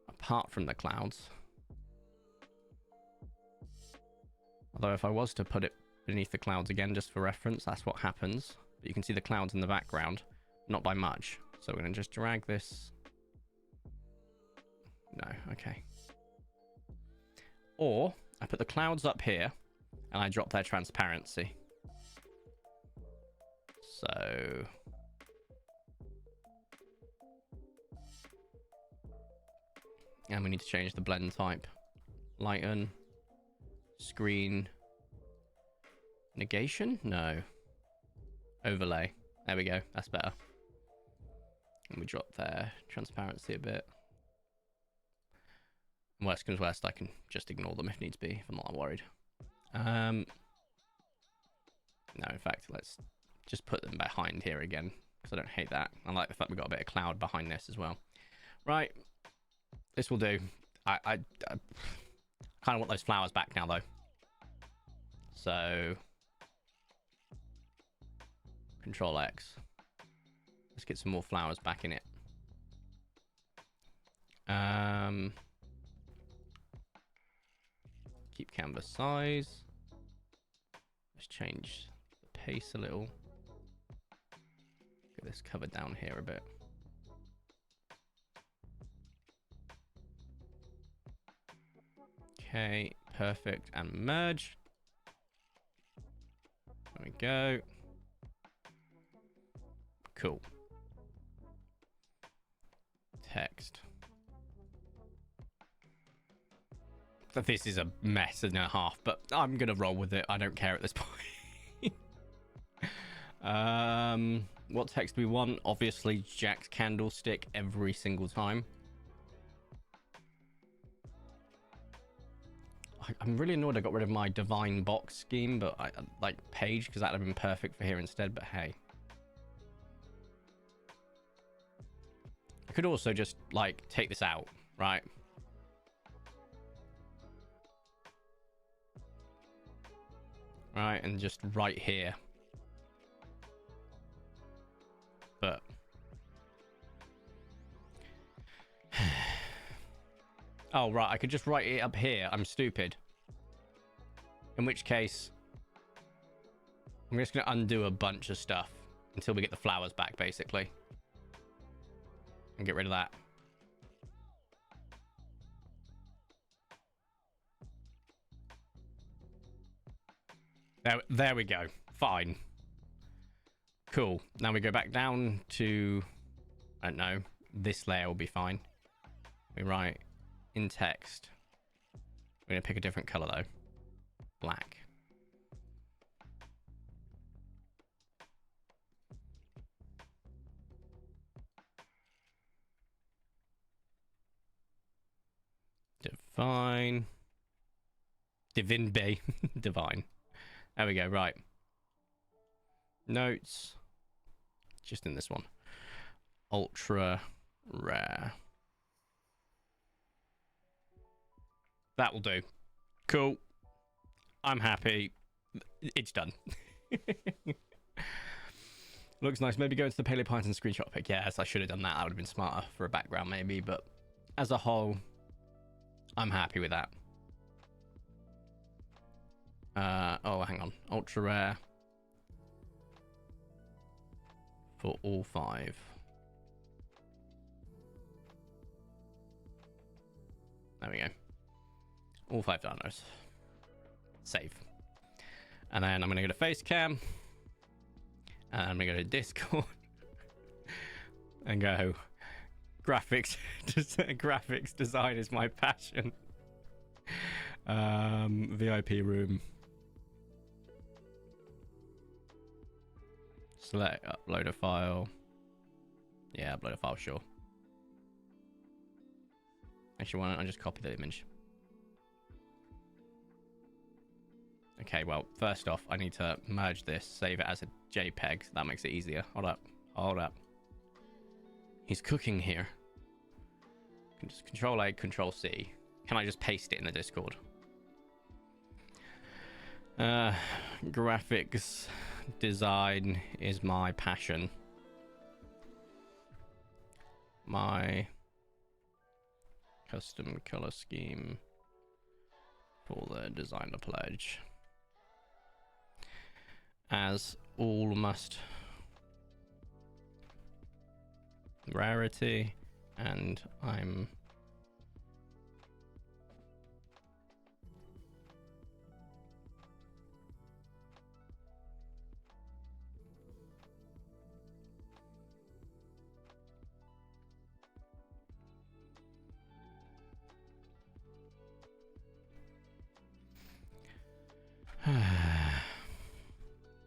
Apart from the clouds. Although if I was to put it beneath the clouds again, just for reference, that's what happens. But you can see the clouds in the background, not by much. So we're going to just drag this. No, okay. Or I put the clouds up here and I drop their transparency. So... And we need to change the blend type. Lighten. Screen. Negation? No. Overlay. There we go. That's better. And we drop their transparency a bit. Worst comes worst, I can just ignore them if needs be, if I'm not worried. No, in fact, let's just put them behind here again, because I don't hate that. I like the fact we've got a bit of cloud behind this as well. Right. This will do. I kind of want those flowers back now, though. So... Control X. Let's get some more flowers back in it. Keep canvas size. Let's change the pace a little. Get this covered down here a bit. Okay, perfect. And merge. There we go. Cool. Text. This is a mess and a half, but I'm gonna roll with it. I don't care at this point. What text do we want? Obviously, Jack's candlestick every single time. I'm really annoyed I got rid of my divine box scheme, but I like page because that'd have been perfect for here instead. But hey, I could also just like take this out, right? Right, and just right here. But oh right, I could just write it up here. I'm stupid. In which case, I'm just going to undo a bunch of stuff until we get the flowers back, basically. And get rid of that. There we go. Fine. Cool. Now we go back down to, I don't know, this layer will be fine. We write in text. We're going to pick a different color though. Black. Divine. Divinbe. Divine. There we go, right. Notes. Just in this one. Ultra rare. That will do. Cool. I'm happy. It's done. Looks nice. Maybe go into the Paleo Python screenshot pick. Yes, I should have done that. That would have been smarter for a background maybe, but as a whole, I'm happy with that. Oh, hang on. Ultra rare. For all 5. There we go. All 5 downloads. Save. And then I'm going to go to Facecam. And I'm going to go to Discord. And go, graphics design is my passion. VIP room. Select, upload a file. Yeah, upload a file, sure. Actually, why don't I just copy the image? Okay, well, first off, I need to merge this, save it as a JPEG. That makes it easier. Hold up. Hold up. He's cooking here. Just Control A, Control C. Can I just paste it in the Discord? Graphics design is my passion. My custom color scheme for the designer pledge. As all must rarity, and I'm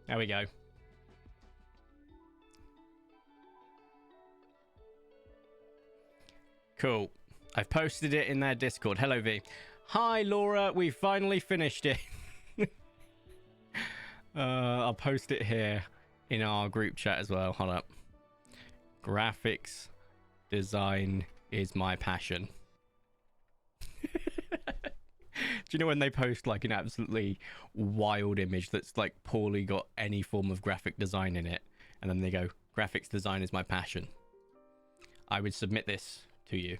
there we go. Cool. I've posted it in their Discord. Hello, V. Hi, Laura. We finally finished it. I'll post it here in our group chat as well. Hold up. Graphics design is my passion. Do you know when they post like an absolutely wild image that's like poorly got any form of graphic design in it, and then they go, graphics design is my passion? I would submit this to you.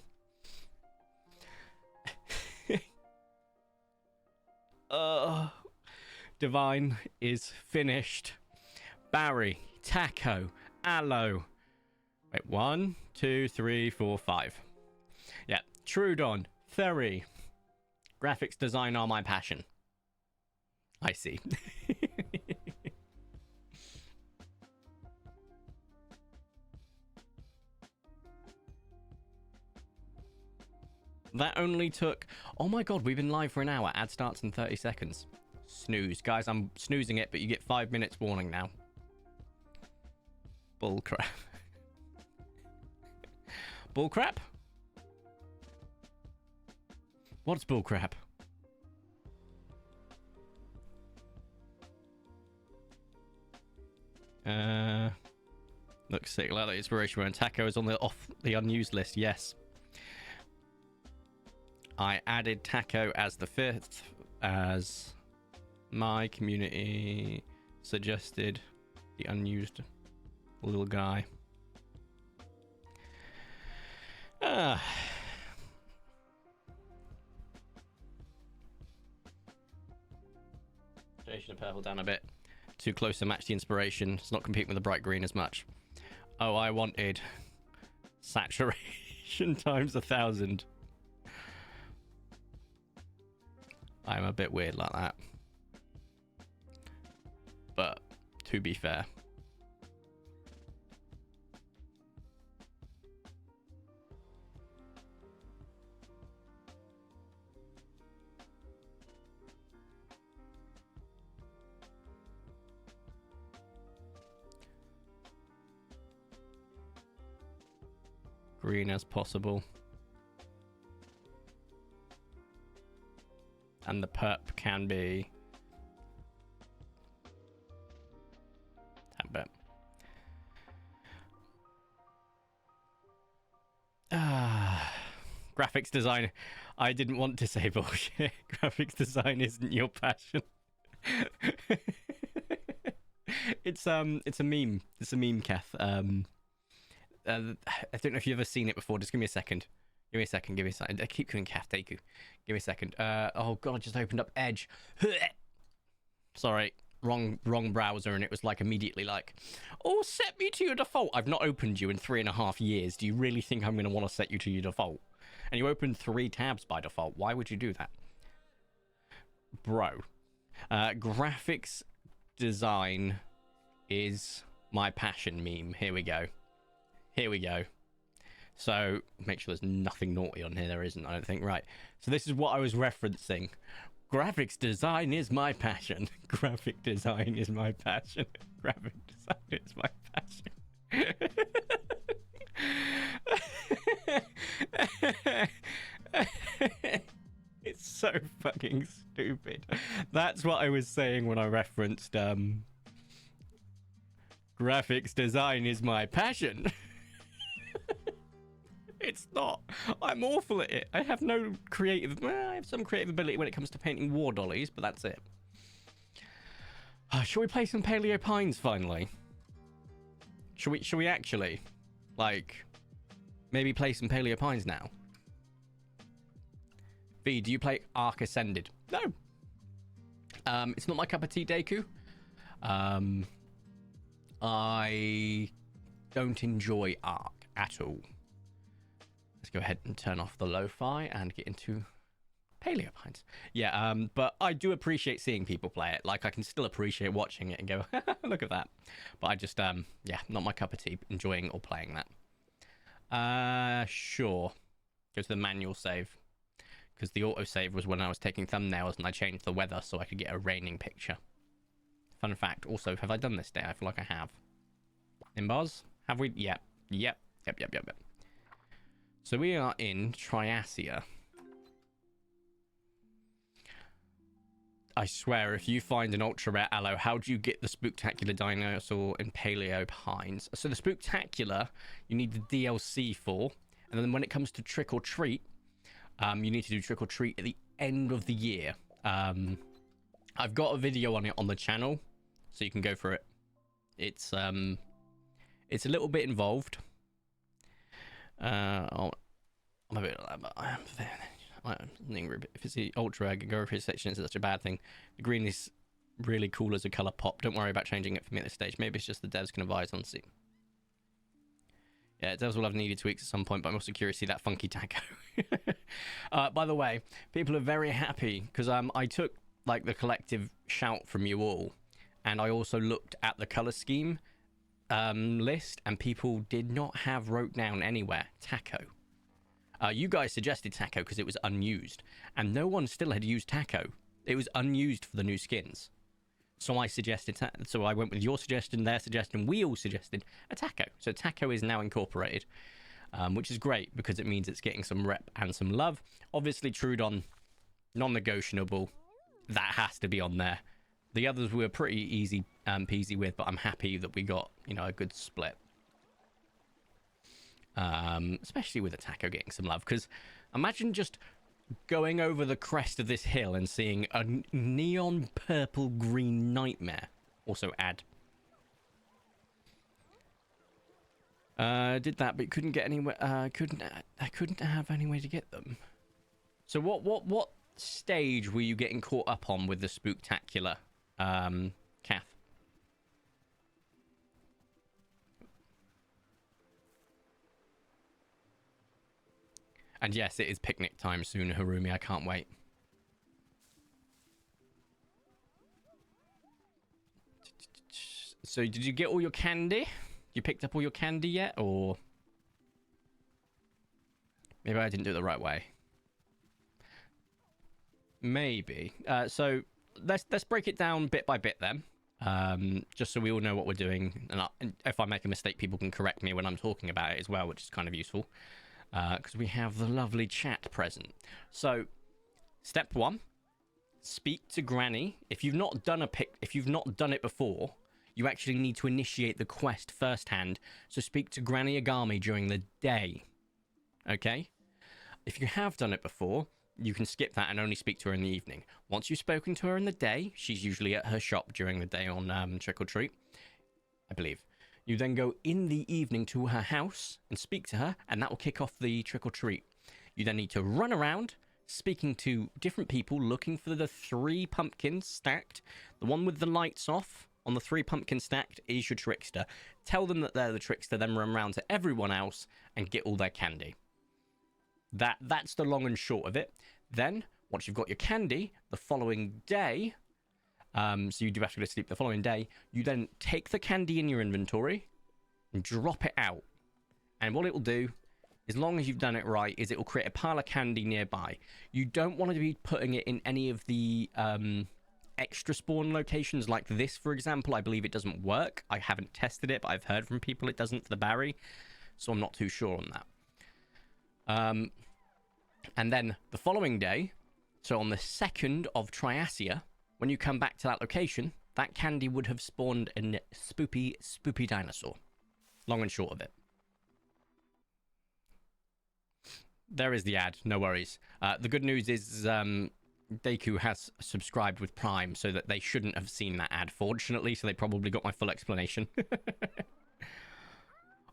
Divine is finished. Barry, Taco, Aloe. Wait, 1, 2, 3, 4, 5. Yeah, Trudon, Theory. Graphics design are my passion. I see. That only took... Oh my god, we've been live for an hour. Ad starts in 30 seconds. Snooze. Guys, I'm snoozing it, but you get 5 minutes warning now. Bullcrap. Bullcrap? What's bullcrap? Looks sick. Like the inspiration when Taco is on the unused list. Yes. I added Taco as the 5th, as my community suggested, the unused little guy. saturation of purple down a bit. Too close to match the inspiration. It's not competing with the bright green as much. Oh, I wanted saturation times 1,000. I'm a bit weird like that. But to be fair, green as possible. And the perp can be that bit. Graphics design. I didn't want to say bullshit. Graphics design isn't your passion. It's a meme. It's a meme, Kath. I don't know if you've ever seen it before. Just give me a second. Give me a second. Give me a second. I keep going Kath. Thank you. Give me a second. Oh god, I just opened up Edge. Sorry, wrong browser, and it was like immediately like, oh, set me to your default. I've not opened you in 3.5 years. Do you really think I'm going to want to set you to your default? And you opened 3 tabs by default. Why would you do that, bro? Graphics design is my passion meme. Here we go. Here we go. So make sure there's nothing naughty on here. There isn't, I don't think. Right. So this is what I was referencing. Graphics design is my passion. Graphic design is my passion. Graphic design is my passion. It's so fucking stupid. That's what I was saying when I referenced graphics design is my passion. It's not. I'm awful at it. I have no creative... Well, I have some creative ability when it comes to painting war dollies, but that's it. Shall we play some Paleo Pines finally? Shall we actually, like, maybe play some Paleo Pines now? V, do you play Ark Ascended? No. It's not my cup of tea, Deku. I don't enjoy Ark at all. Let's go ahead and turn off the lo-fi and get into Paleo Pines. Yeah, but I do appreciate seeing people play it. Like, I can still appreciate watching it and go, look at that. But I just, yeah, not my cup of tea, enjoying or playing that. Sure. Go to the manual save. Because the autosave was when I was taking thumbnails and I changed the weather so I could get a raining picture. Fun fact, also, have I done this day? I feel like I have. Imbars? Have we? Yep. So we are in Triasia. I swear, if you find an ultra rare aloe, how do you get the Spooktacular Dinosaur in Paleo Pines? So the Spooktacular, you need the DLC for. And then when it comes to Trick or Treat, you need to do Trick or Treat at the end of the year. I've got a video on it on the channel, so you can go for it. It's a little bit involved. I'm a bit. If it's the ultra, I can go for his section. It's such a bad thing. The green is really cool as a color pop. Don't worry about changing it for me at this stage. Maybe it's just the devs can advise on see. Yeah, devs will have needed tweaks at some point, but I'm also curious to see that funky taco. By the way, people are very happy because I took like the collective shout from you all, and I also looked at the color scheme list, and people did not have wrote down anywhere taco. You guys suggested taco because it was unused, and no one still had used taco. It was unused for the new skins. So I suggested, so I went with your suggestion, their suggestion, we all suggested a taco. So taco is now incorporated, which is great because it means it's getting some rep and some love. Obviously, Trudon, non-negotiable. That has to be on there. The others were pretty easy peasy with, but I'm happy that we got, you know, a good split. Especially with a taco getting some love, because imagine just going over the crest of this hill and seeing a neon purple green nightmare. Also add. Did that, but couldn't get anywhere. I couldn't have any way to get them. So what stage were you getting caught up on with the Spooktacular Kath. And yes, it is picnic time soon, Harumi. I can't wait. So, did you get all your candy? You picked up all your candy yet, or maybe I didn't do it the right way? Maybe. So let's break it down bit by bit then, just so we all know what we're doing. And if I make a mistake, people can correct me when I'm talking about it as well, which is kind of useful. Because we have the lovely chat present. So, step 1, speak to Granny. If you've not done it before, you actually need to initiate the quest firsthand. So speak to Granny Agami during the day. Okay? If you have done it before, you can skip that and only speak to her in the evening. Once you've spoken to her in the day, she's usually at her shop during the day on Trick or Treat, I believe. You then go in the evening to her house and speak to her, and that will kick off the Trick or Treat. You then need to run around speaking to different people, looking for the 3 pumpkins stacked. The one with the lights off on the 3 pumpkins stacked is your trickster. Tell them that they're the trickster, then run around to everyone else and get all their candy. That's the long and short of it. Then, once you've got your candy, the following day, so you do have to go to sleep the following day, you then take the candy in your inventory and drop it out. And what it will do, as long as you've done it right, is it will create a pile of candy nearby. You don't want to be putting it in any of the extra spawn locations like this, for example. I believe it doesn't work. I haven't tested it, but I've heard from people it doesn't for the Barry, so I'm not too sure on that. And then the following day, so on the 2nd of Triasia, when you come back to that location, that candy would have spawned a spoopy dinosaur. Long and short of it. There is the ad, no worries. The good news is Deku has subscribed with Prime, so that they shouldn't have seen that ad, fortunately, so they probably got my full explanation.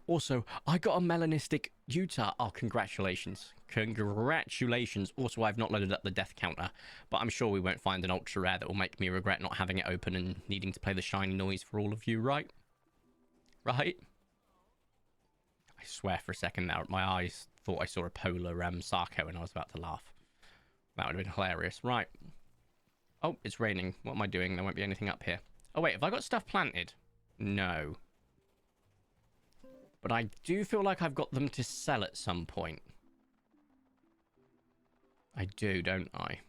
Also, I got a melanistic Utah. Oh, congratulations. Congratulations. Also, I've not loaded up the death counter, but I'm sure we won't find an ultra rare that will make me regret not having it open and needing to play the shiny noise for all of you, right? Right? I swear for a second now, my eyes thought I saw a polar Sarko and I was about to laugh. That would have been hilarious. Right. Oh, it's raining. What am I doing? There won't be anything up here. Oh, wait, have I got stuff planted? No. But I do feel like I've got them to sell at some point. I do, don't I?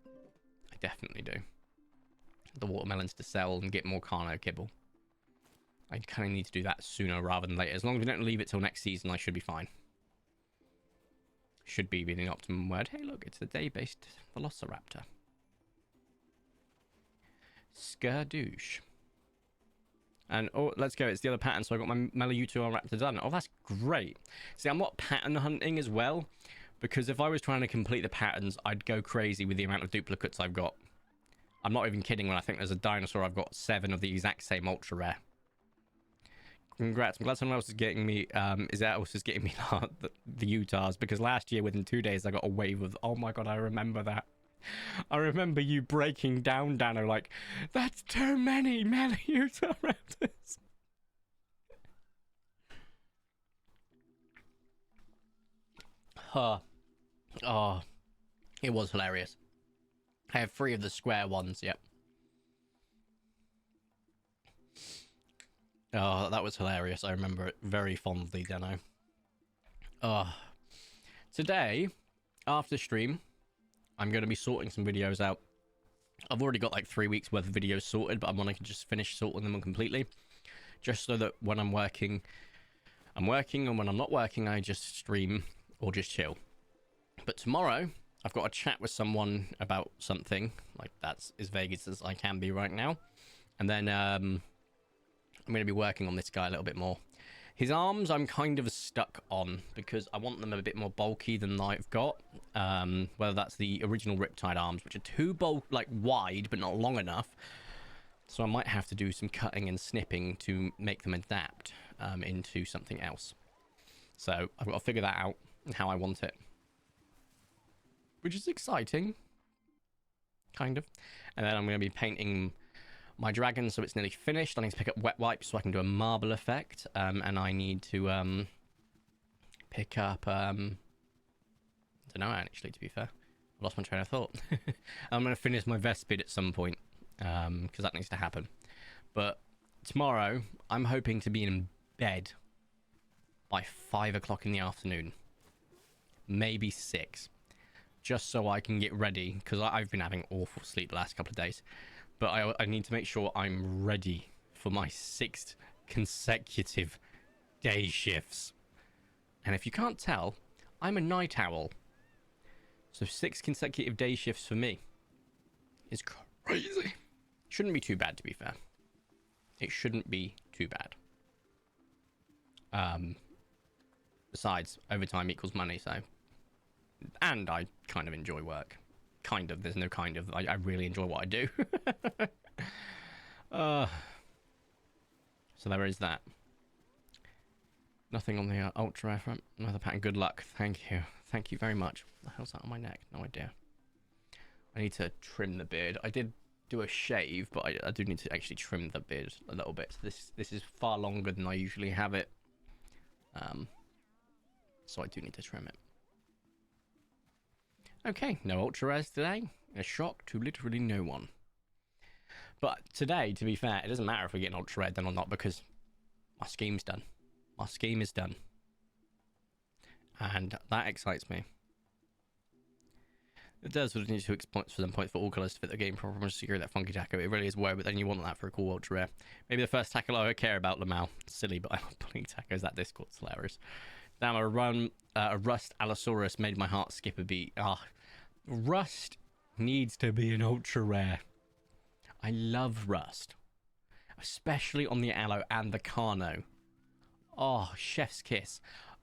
I definitely do. The watermelons to sell and get more Carno kibble. I kind of need to do that sooner rather than later. As long as we don't leave it till next season, I should be fine. Should be the optimum word. Hey, look, it's the day-based Velociraptor. Skadoosh. And, oh, let's go. It's the other pattern. So I got my Melayutu Raptor done. Oh, that's great. See, I'm not pattern hunting as well, because if I was trying to complete the patterns, I'd go crazy with the amount of duplicates I've got. I'm not even kidding when I think there's a dinosaur. I've got 7 of the exact same ultra rare. Congrats. I'm glad someone else is getting me, the Utahs, because last year, within 2 days, I got a wave of, oh my god, I remember that. I remember you breaking down, Dano, like, that's too many Utah Raptors. Huh. Oh, it was hilarious. I have 3 of the square ones, yep. Oh, that was hilarious. I remember it very fondly, Dano. Oh. Today, after stream, I'm going to be sorting some videos out. I've already got like 3 weeks worth of videos sorted, but I want to just finish sorting them completely. Just so that when I'm working, and when I'm not working, I just stream or just chill. But tomorrow, I've got a chat with someone about something. Like, that's as vague as I can be right now. And then I'm going to be working on this guy a little bit more. His arms I'm kind of stuck on because I want them a bit more bulky than I've got. Whether that's the original Riptide arms, which are too wide but not long enough. So I might have to do some cutting and snipping to make them adapt into something else. So I've got to figure that out and how I want it. Which is exciting. Kind of. And then I'm going to be painting my dragon, so it's nearly finished. I need to pick up wet wipes so I can do a marble effect, and I need to pick up I don't know, actually, to be fair. I lost my train of thought. I'm going to finish my Vespid at some point, because that needs to happen. But tomorrow, I'm hoping to be in bed by 5 o'clock in the afternoon. Maybe 6. Just so I can get ready, because I've been having awful sleep the last couple of days. But I need to make sure I'm ready for my 6th consecutive day shifts. And if you can't tell, I'm a night owl. So 6 consecutive day shifts for me is crazy. Shouldn't be too bad, to be fair. It shouldn't be too bad. Besides, overtime equals money, so... And I kind of enjoy work. Kind of. There's no kind of. I really enjoy what I do. So there is that. Nothing on the ultra rare front. Another pattern. Good luck. Thank you. Thank you very much. What the hell's that on my neck? No idea. I need to trim the beard. I did do a shave, but I do need to actually trim the beard a little bit. So this is far longer than I usually have it. So I do need to trim it. Okay, no ultra rares today. A shock to literally no one. But today, to be fair, it doesn't matter if we get an ultra rare done or not, because my scheme's done. My scheme is done. And that excites me. It does what it needs 2 points for them, points for all colours to fit the game proper and secure that funky taco. It really is weird, but then you want that for a cool ultra rare. Maybe the first tackle I care about, Lamau. Silly, but I'm pulling tacos. That Discord's hilarious. Damn, a Rust Allosaurus made my heart skip a beat. Rust needs to be an ultra rare. I love Rust. Especially on the Allo and the Carno. Oh, chef's kiss.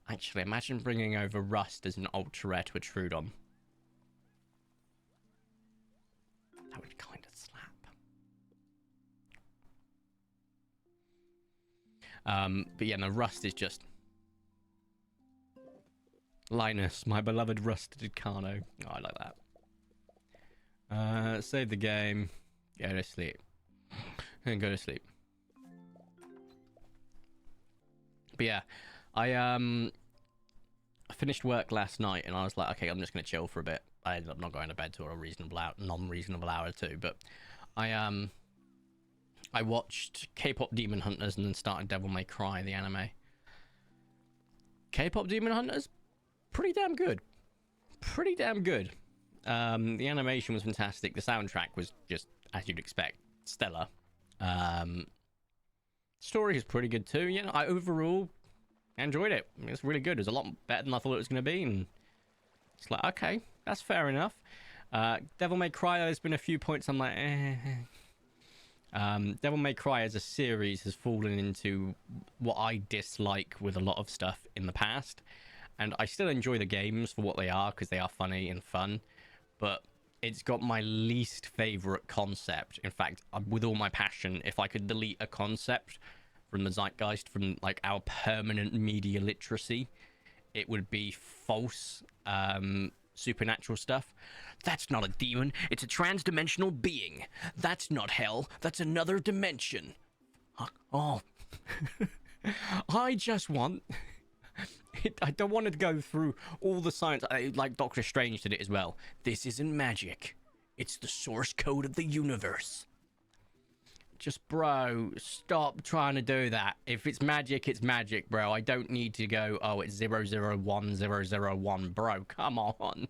Actually, imagine bringing over Rust as an ultra rare to a Trudon. That would kind of slap. But yeah, no, Rust is just... Linus, my beloved rusted Carno. Oh, I like that. Save the game. Go to sleep. And go to sleep. But yeah, I finished work last night and I was like, okay, I'm just gonna chill for a bit. I ended up not going to bed till a non-reasonable hour or two, but I watched K-pop Demon Hunters and then started Devil May Cry, the anime. K-pop Demon Hunters, pretty damn good. Pretty damn good. The animation was fantastic. The soundtrack was just, as you'd expect, stellar. Story is pretty good too. You know, I overall enjoyed it. I mean, it's really good. It was a lot better than I thought it was going to be, and it's like, okay, that's fair enough. Devil May Cry, there's been a few points I'm like, Devil May Cry as a series has fallen into what I dislike with a lot of stuff in the past. And I still enjoy the games for what they are, because they are funny and fun. But it's got my least favorite concept. In fact, with all my passion, if I could delete a concept from the zeitgeist, from like our permanent media literacy, it would be false supernatural stuff. That's not a demon. It's a trans-dimensional being. That's not hell. That's another dimension. Oh. I just want... I don't want to go through all the science, like Doctor Strange did it as well. This isn't magic. It's the source code of the universe. Just, bro, stop trying to do that. If it's magic, bro. I don't need to go, oh, it's 001001. Bro, come on.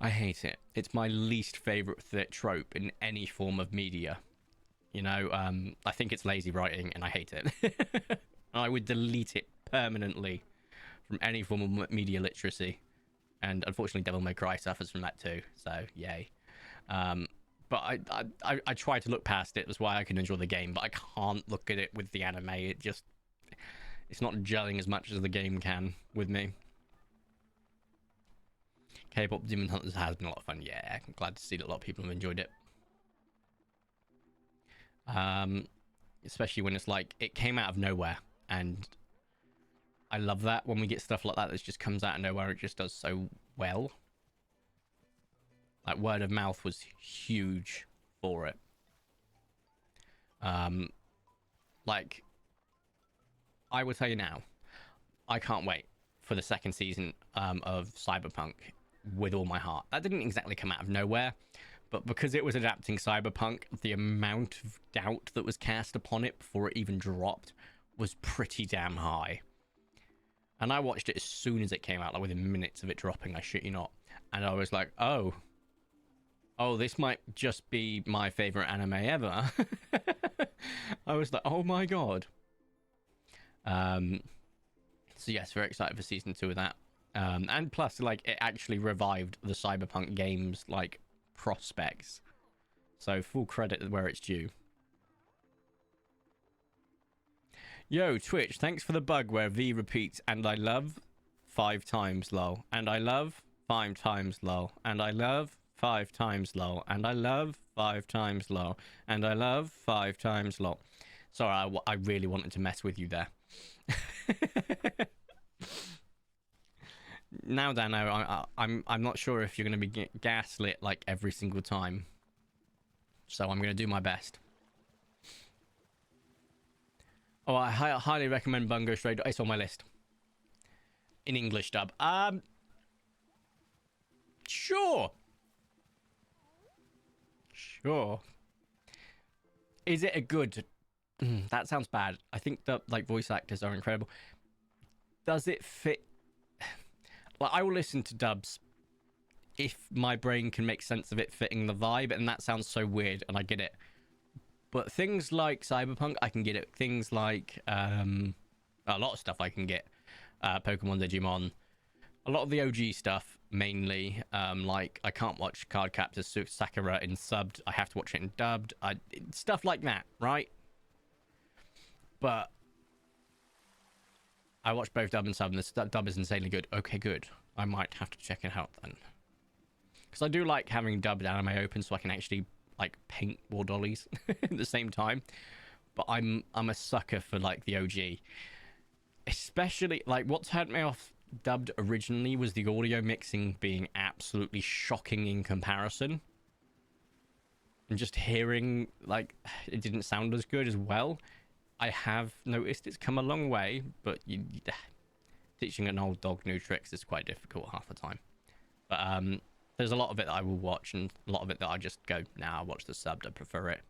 I hate it. It's my least favorite trope in any form of media. You know, I think it's lazy writing, and I hate it. I would delete it permanently from any form of media literacy, and unfortunately Devil May Cry suffers from that too, so yay. But I try to look past it. That's why I can enjoy the game, but I can't look at it with the anime. It's not gelling as much as the game can with me. K-pop Demon Hunters has been a lot of fun. Yeah, I'm glad to see that a lot of people have enjoyed it. Especially when it's like, it came out of nowhere, and I love that when we get stuff like that just comes out of nowhere. It just does so well. Like, word of mouth was huge for it. Like, I will tell you now, I can't wait for the second season of Cyberpunk with all my heart. That didn't exactly come out of nowhere, but because it was adapting Cyberpunk, the amount of doubt that was cast upon it before it even dropped was pretty damn high. And I watched it as soon as it came out, like within minutes of it dropping, I shit you not. And I was like, oh, this might just be my favorite anime ever. I was like, oh my god. So yes, very excited for season 2 of that. And plus, like, it actually revived the Cyberpunk games, like, prospects. So full credit where it's due. Yo, Twitch, thanks for the bug where V repeats, and I love 5 times lol. And I love 5 times lol. And I love 5 times lol. And I love 5 times lol. And I love 5 times lol. Sorry, I really wanted to mess with you there. Now, Dano, I'm not sure if you're going to be gaslit like every single time. So I'm going to do my best. Oh, I highly recommend Bungo Stray Dogs. It's on my list. In English dub. Sure. Sure. Is it a good... that sounds bad. I think the voice actors are incredible. Does it fit? Like, I will listen to dubs if my brain can make sense of it fitting the vibe, and that sounds so weird, and I get it. But things like Cyberpunk, I can get it. Things like a lot of stuff I can get. Pokemon, Digimon, a lot of the OG stuff mainly. Like, I can't watch Cardcaptor Sakura in subbed. I have to watch it in dubbed. Stuff like that, right? But I watched both dub and sub, and this dub is insanely good. Okay, good. I might have to check it out then. Because I do like having dubbed anime open so I can actually, like, paint War Dollies at the same time. But I'm a sucker for, like, the OG. Especially, like, what turned me off dubbed originally was the audio mixing being absolutely shocking in comparison. And just hearing, like, it didn't sound as good as well. I have noticed it's come a long way, but teaching an old dog new tricks is quite difficult half the time. But there's a lot of it that I will watch, and a lot of it that I just go, nah, I'll watch the subbed, I prefer it.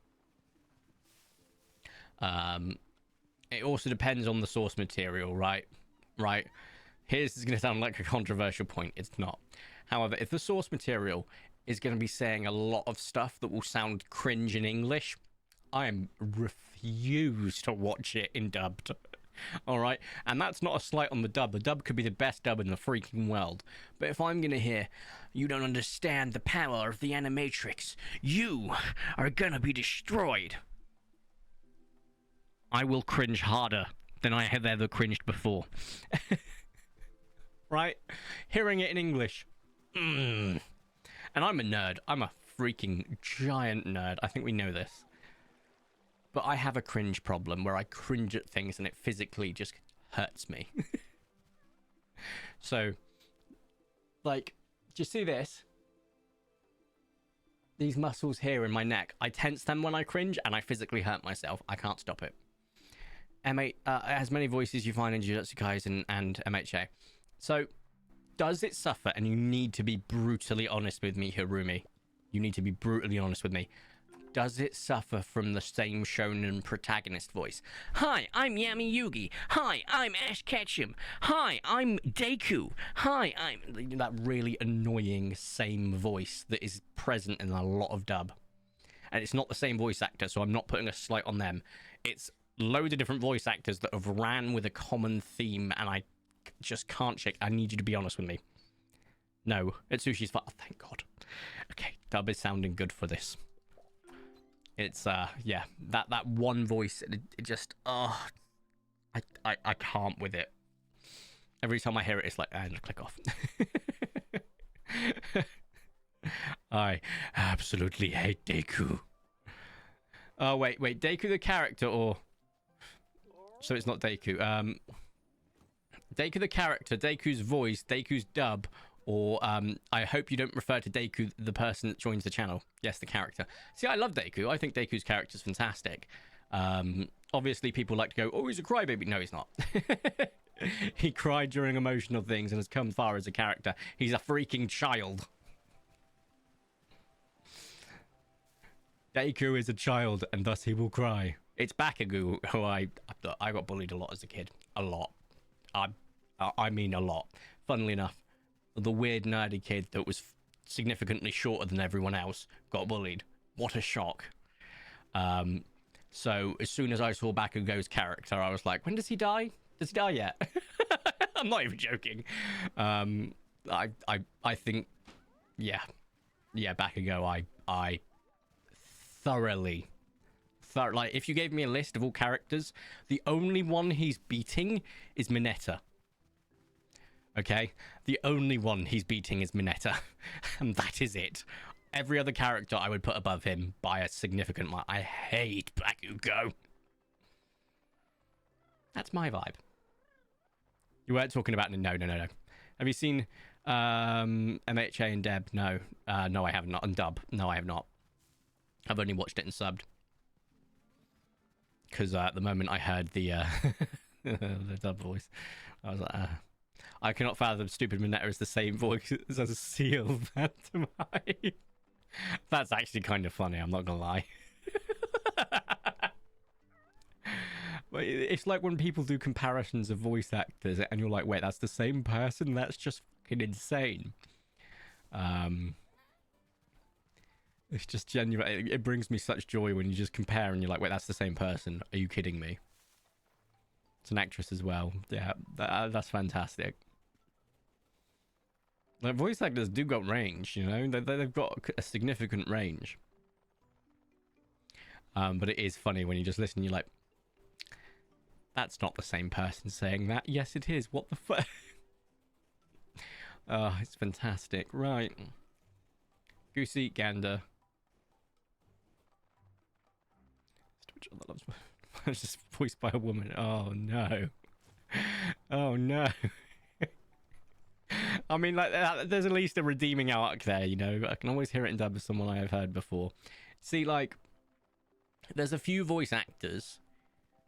It also depends on the source material, right? This is going to sound like a controversial point. It's not. However, if the source material is going to be saying a lot of stuff that will sound cringe in English, I refuse to watch it in dubbed. All right? And that's not a slight on the dub. The dub could be the best dub in the freaking world. But if I'm going to hear, you don't understand the power of the animatrix, you are going to be destroyed, I will cringe harder than I have ever cringed before. Right? Hearing it in English. And I'm a nerd. I'm a freaking giant nerd. I think we know this. But I have a cringe problem where I cringe at things and it physically just hurts me. So, like, do you see this? These muscles here in my neck, I tense them when I cringe and I physically hurt myself. I can't stop it. It has many voices you find in Jujutsu Kaisen and MHA. So, does it suffer? And you need to be brutally honest with me, Hirumi. You need to be brutally honest with me. Does it suffer from the same shonen protagonist voice? Hi, I'm Yami Yugi. Hi, I'm Ash Ketchum. Hi, I'm Deku. Hi, I'm... That really annoying same voice that is present in a lot of dub. And it's not the same voice actor, so I'm not putting a slight on them. It's loads of different voice actors that have ran with a common theme, and I just can't check. I need you to be honest with me. No, Atsushi's fine. Oh, thank God. Okay, dub is sounding good for this. It's yeah, that one voice, it just I can't with it. Every time I hear it, it's like, and click off. I absolutely hate Deku. Oh wait, Deku the character, or so it's not Deku. Deku the character, Deku's voice, Deku's dub, or I hope you don't refer to Deku, the person that joins the channel. Yes, the character. See, I love Deku. I think Deku's character's fantastic. Obviously, people like to go, oh, he's a crybaby. No, he's not. He cried during emotional things and has come far as a character. He's a freaking child. Deku is a child, and thus he will cry. It's Bakugo, who I got bullied a lot as a kid. A lot. I mean a lot. Funnily enough, the weird nerdy kid that was significantly shorter than everyone else got bullied. What a shock. So as soon as I saw Bakugo's character, I was like, when does he die? Does he die yet? I'm not even joking. I think, yeah, Bakugo, I thoroughly, like, if you gave me a list of all characters, the only one he's beating is Mineta. Okay? The only one he's beating is Mineta. And that is it. Every other character I would put above him by a significant mark. I hate Bakugo. That's my vibe. You weren't talking about... No. Have you seen MHA and Deb? No. No, I have not. And Dub? No, I have not. I've only watched it and subbed. Because at the moment I heard the the Dub voice. I was like, I cannot fathom stupid Mineta is the same voice as a seal pantomime. That's actually kind of funny, I'm not gonna lie. But it's like when people do comparisons of voice actors and you're like, wait, that's the same person? That's just fucking insane. It's just genuine. It brings me such joy when you just compare and you're like, wait, that's the same person. Are you kidding me? It's an actress as well. Yeah, that's fantastic. Like, voice actors do got range, you know? They've got a significant range. But it is funny when you just listen, you're like, that's not the same person saying that. Yes, it is. What the fuck? Oh, it's fantastic. Right. Goosey, Gander. It's just voiced by a woman. Oh, no. Oh, no. I mean, like, there's at least a redeeming arc there, you know? I can always hear it in dub as someone I have heard before. See, like, there's a few voice actors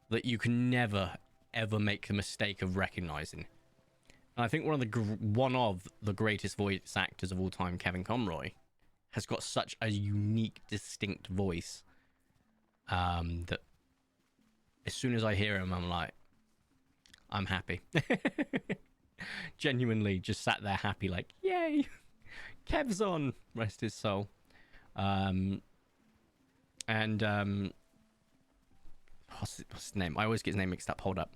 that you can never, ever make the mistake of recognizing. And I think one of the greatest voice actors of all time, Kevin Conroy, has got such a unique, distinct voice that as soon as I hear him, I'm like, I'm happy. Genuinely just sat there happy, like, yay, Kev's on, rest his soul. What's his name? I always get his name mixed up. Hold up,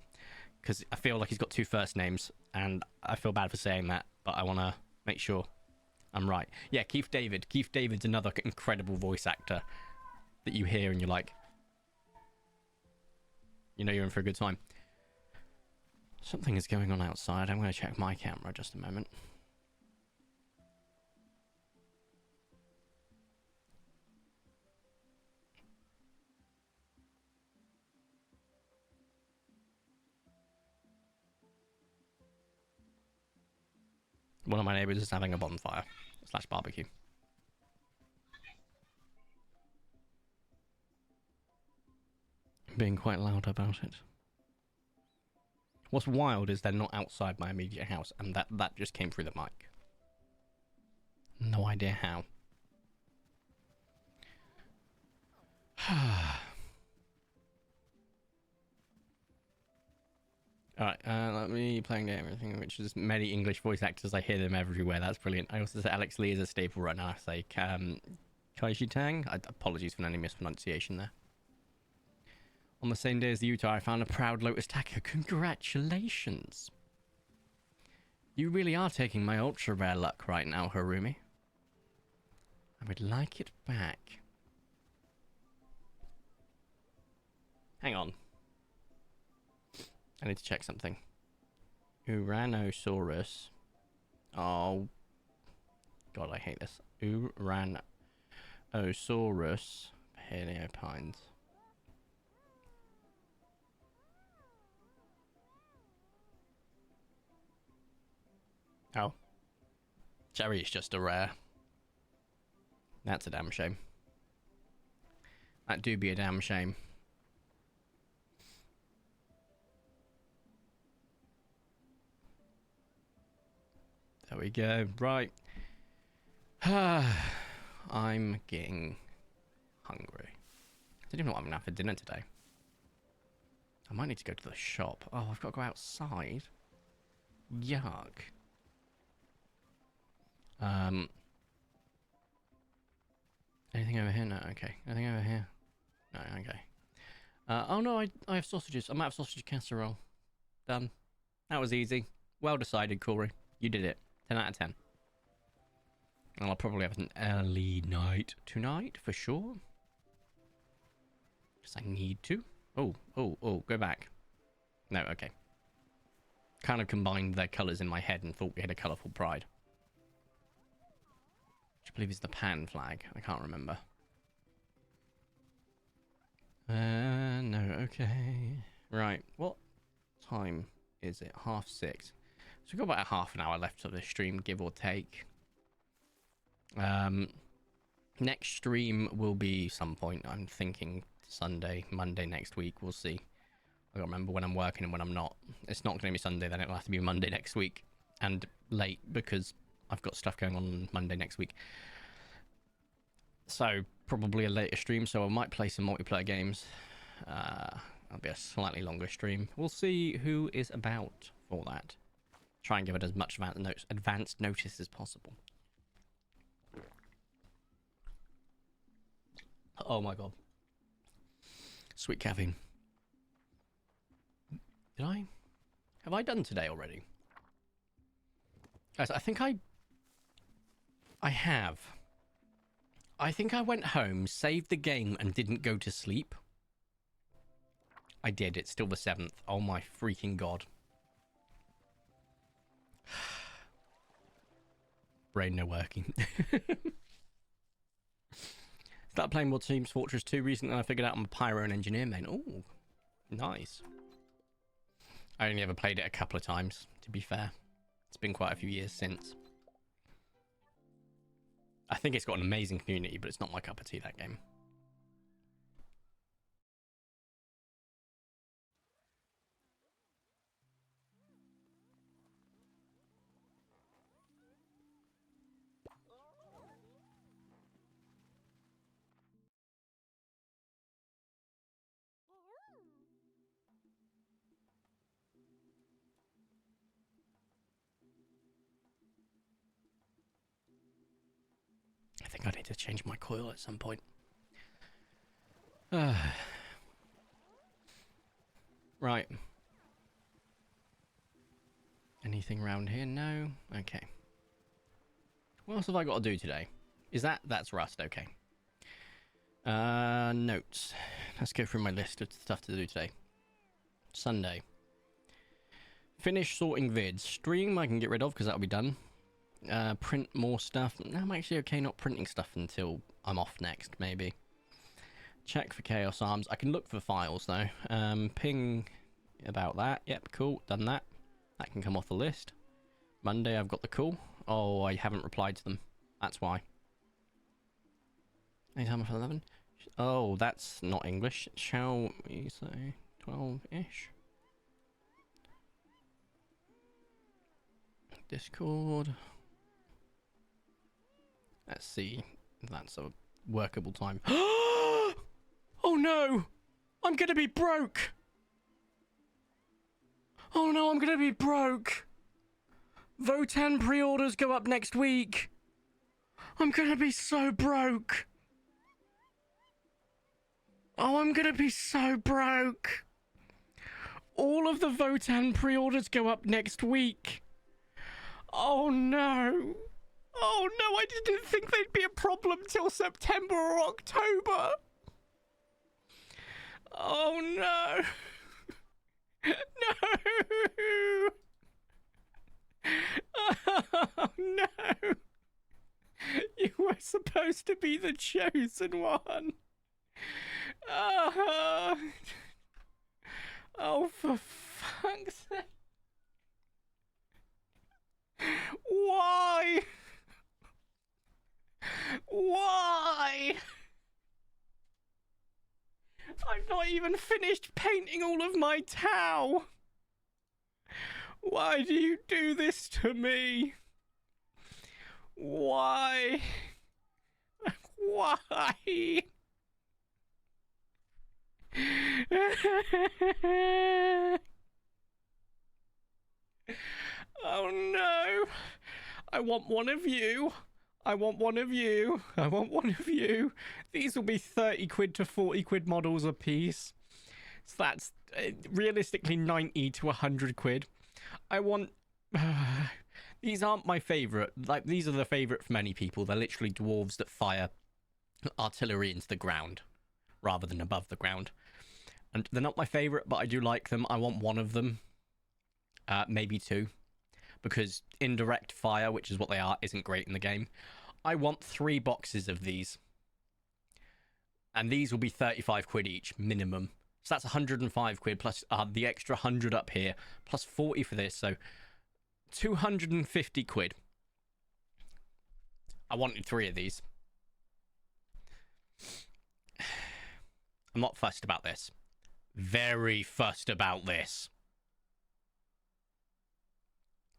because I feel like he's got two first names, and I feel bad for saying that, but I want to make sure I'm right. Yeah, Keith David. Keith David's another incredible voice actor that you hear and you're like, you know, you're in for a good time. Something is going on outside. I'm going to check my camera just a moment. One of my neighbors is having a bonfire / barbecue. Being quite loud about it. What's wild is they're not outside my immediate house, and that just came through the mic. No idea how. Alright, let me playing everything, which is many English voice actors. I hear them everywhere. That's brilliant. I also say Alex Lee is a staple right now. I say Kaiji Tang. Apologies for any mispronunciation there. On the same day as the Utah, I found a proud Lotus Taco. Congratulations. You really are taking my ultra rare luck right now, Harumi. I would like it back. Hang on. I need to check something. Uranosaurus. Oh. God, I hate this. Uranosaurus Paleopines. Oh. Cherry is just a rare. That's a damn shame. That do be a damn shame. There we go. Right. I'm getting hungry. I don't even know what I'm gonna have for dinner today. I might need to go to the shop. Oh, I've got to go outside. Yuck. Anything over here? No, okay. Anything over here? No, okay. Oh no, I have sausages. I might have sausage casserole. Done. That was easy. Well decided, Corey. You did it. 10 out of 10. And I'll probably have an early night tonight, for sure. Because I need to. Oh, go back. No, okay. Kind of combined their colours in my head and thought we had a colourful pride. Which I believe is the pan flag. I can't remember. No, okay. Right, what time is it? 6:30. So we've got about half an hour left of the stream, give or take. Next stream will be some point. I'm thinking Sunday, Monday next week. We'll see. I gotta remember when I'm working and when I'm not. It's not going to be Sunday, then it'll have to be Monday next week. And late, because I've got stuff going on Monday next week. So, probably a later stream, so I might play some multiplayer games. It'll be a slightly longer stream. We'll see who is about for that. Try and give it as much advanced notice as possible. Oh my god. Sweet caffeine. Have I done today already? Guys, I think I have. I think I went home, saved the game, and didn't go to sleep. I did. It's still the 7th. Oh my freaking god. Brain no working. Started playing more Team Fortress 2 recently, and I figured out I'm a pyro and engineer main. Oh, nice. I only ever played it a couple of times, to be fair. It's been quite a few years since. I think it's got an amazing community, but it's not my cup of tea, that game. I think I need to change my coil at some point. Right. Anything around here? No? Okay. What else have I got to do today? That's Rust, okay. Notes. Let's go through my list of stuff to do today. Sunday. Finish sorting vids. Stream I can get rid of because that'll be done. Print more stuff. I'm actually okay not printing stuff until I'm off next, maybe. Check for Chaos Arms. I can look for files, though. Ping about that. Yep, cool. Done that. That can come off the list. Monday, I've got the call. Oh, I haven't replied to them. That's why. Anytime for 11? Oh, that's not English. Shall we say 12-ish? Discord. Let's see if that's a workable time. Oh no! I'm gonna be broke! Oh no, I'm gonna be broke! Votan pre-orders go up next week! I'm gonna be so broke! Oh, I'm gonna be so broke! All of the Votan pre-orders go up next week! Oh no! Oh no, I didn't think they'd be a problem till September or October! Oh no! No! Oh no! You were supposed to be the chosen one! Oh, for fuck's sake! Why? Why? I've not even finished painting all of my Tau. Why do you do this to me? Why? Why? Oh no! I want one of you. I want one of you. I want one of you. These will be 30 quid to 40 quid models a piece. So that's realistically 90 to 100 quid. I want... these aren't my favourite. Like, these are the favourite for many people. They're literally dwarves that fire artillery into the ground rather than above the ground. And they're not my favourite, but I do like them. I want one of them. Maybe two. Because indirect fire, which is what they are, isn't great in the game. I want 3 boxes of these. And these will be 35 quid each, minimum. So that's 105 quid plus the extra 100 up here, plus 40 for this, so 250 quid. I wanted 3 of these. I'm not fussed about this. Very fussed about this.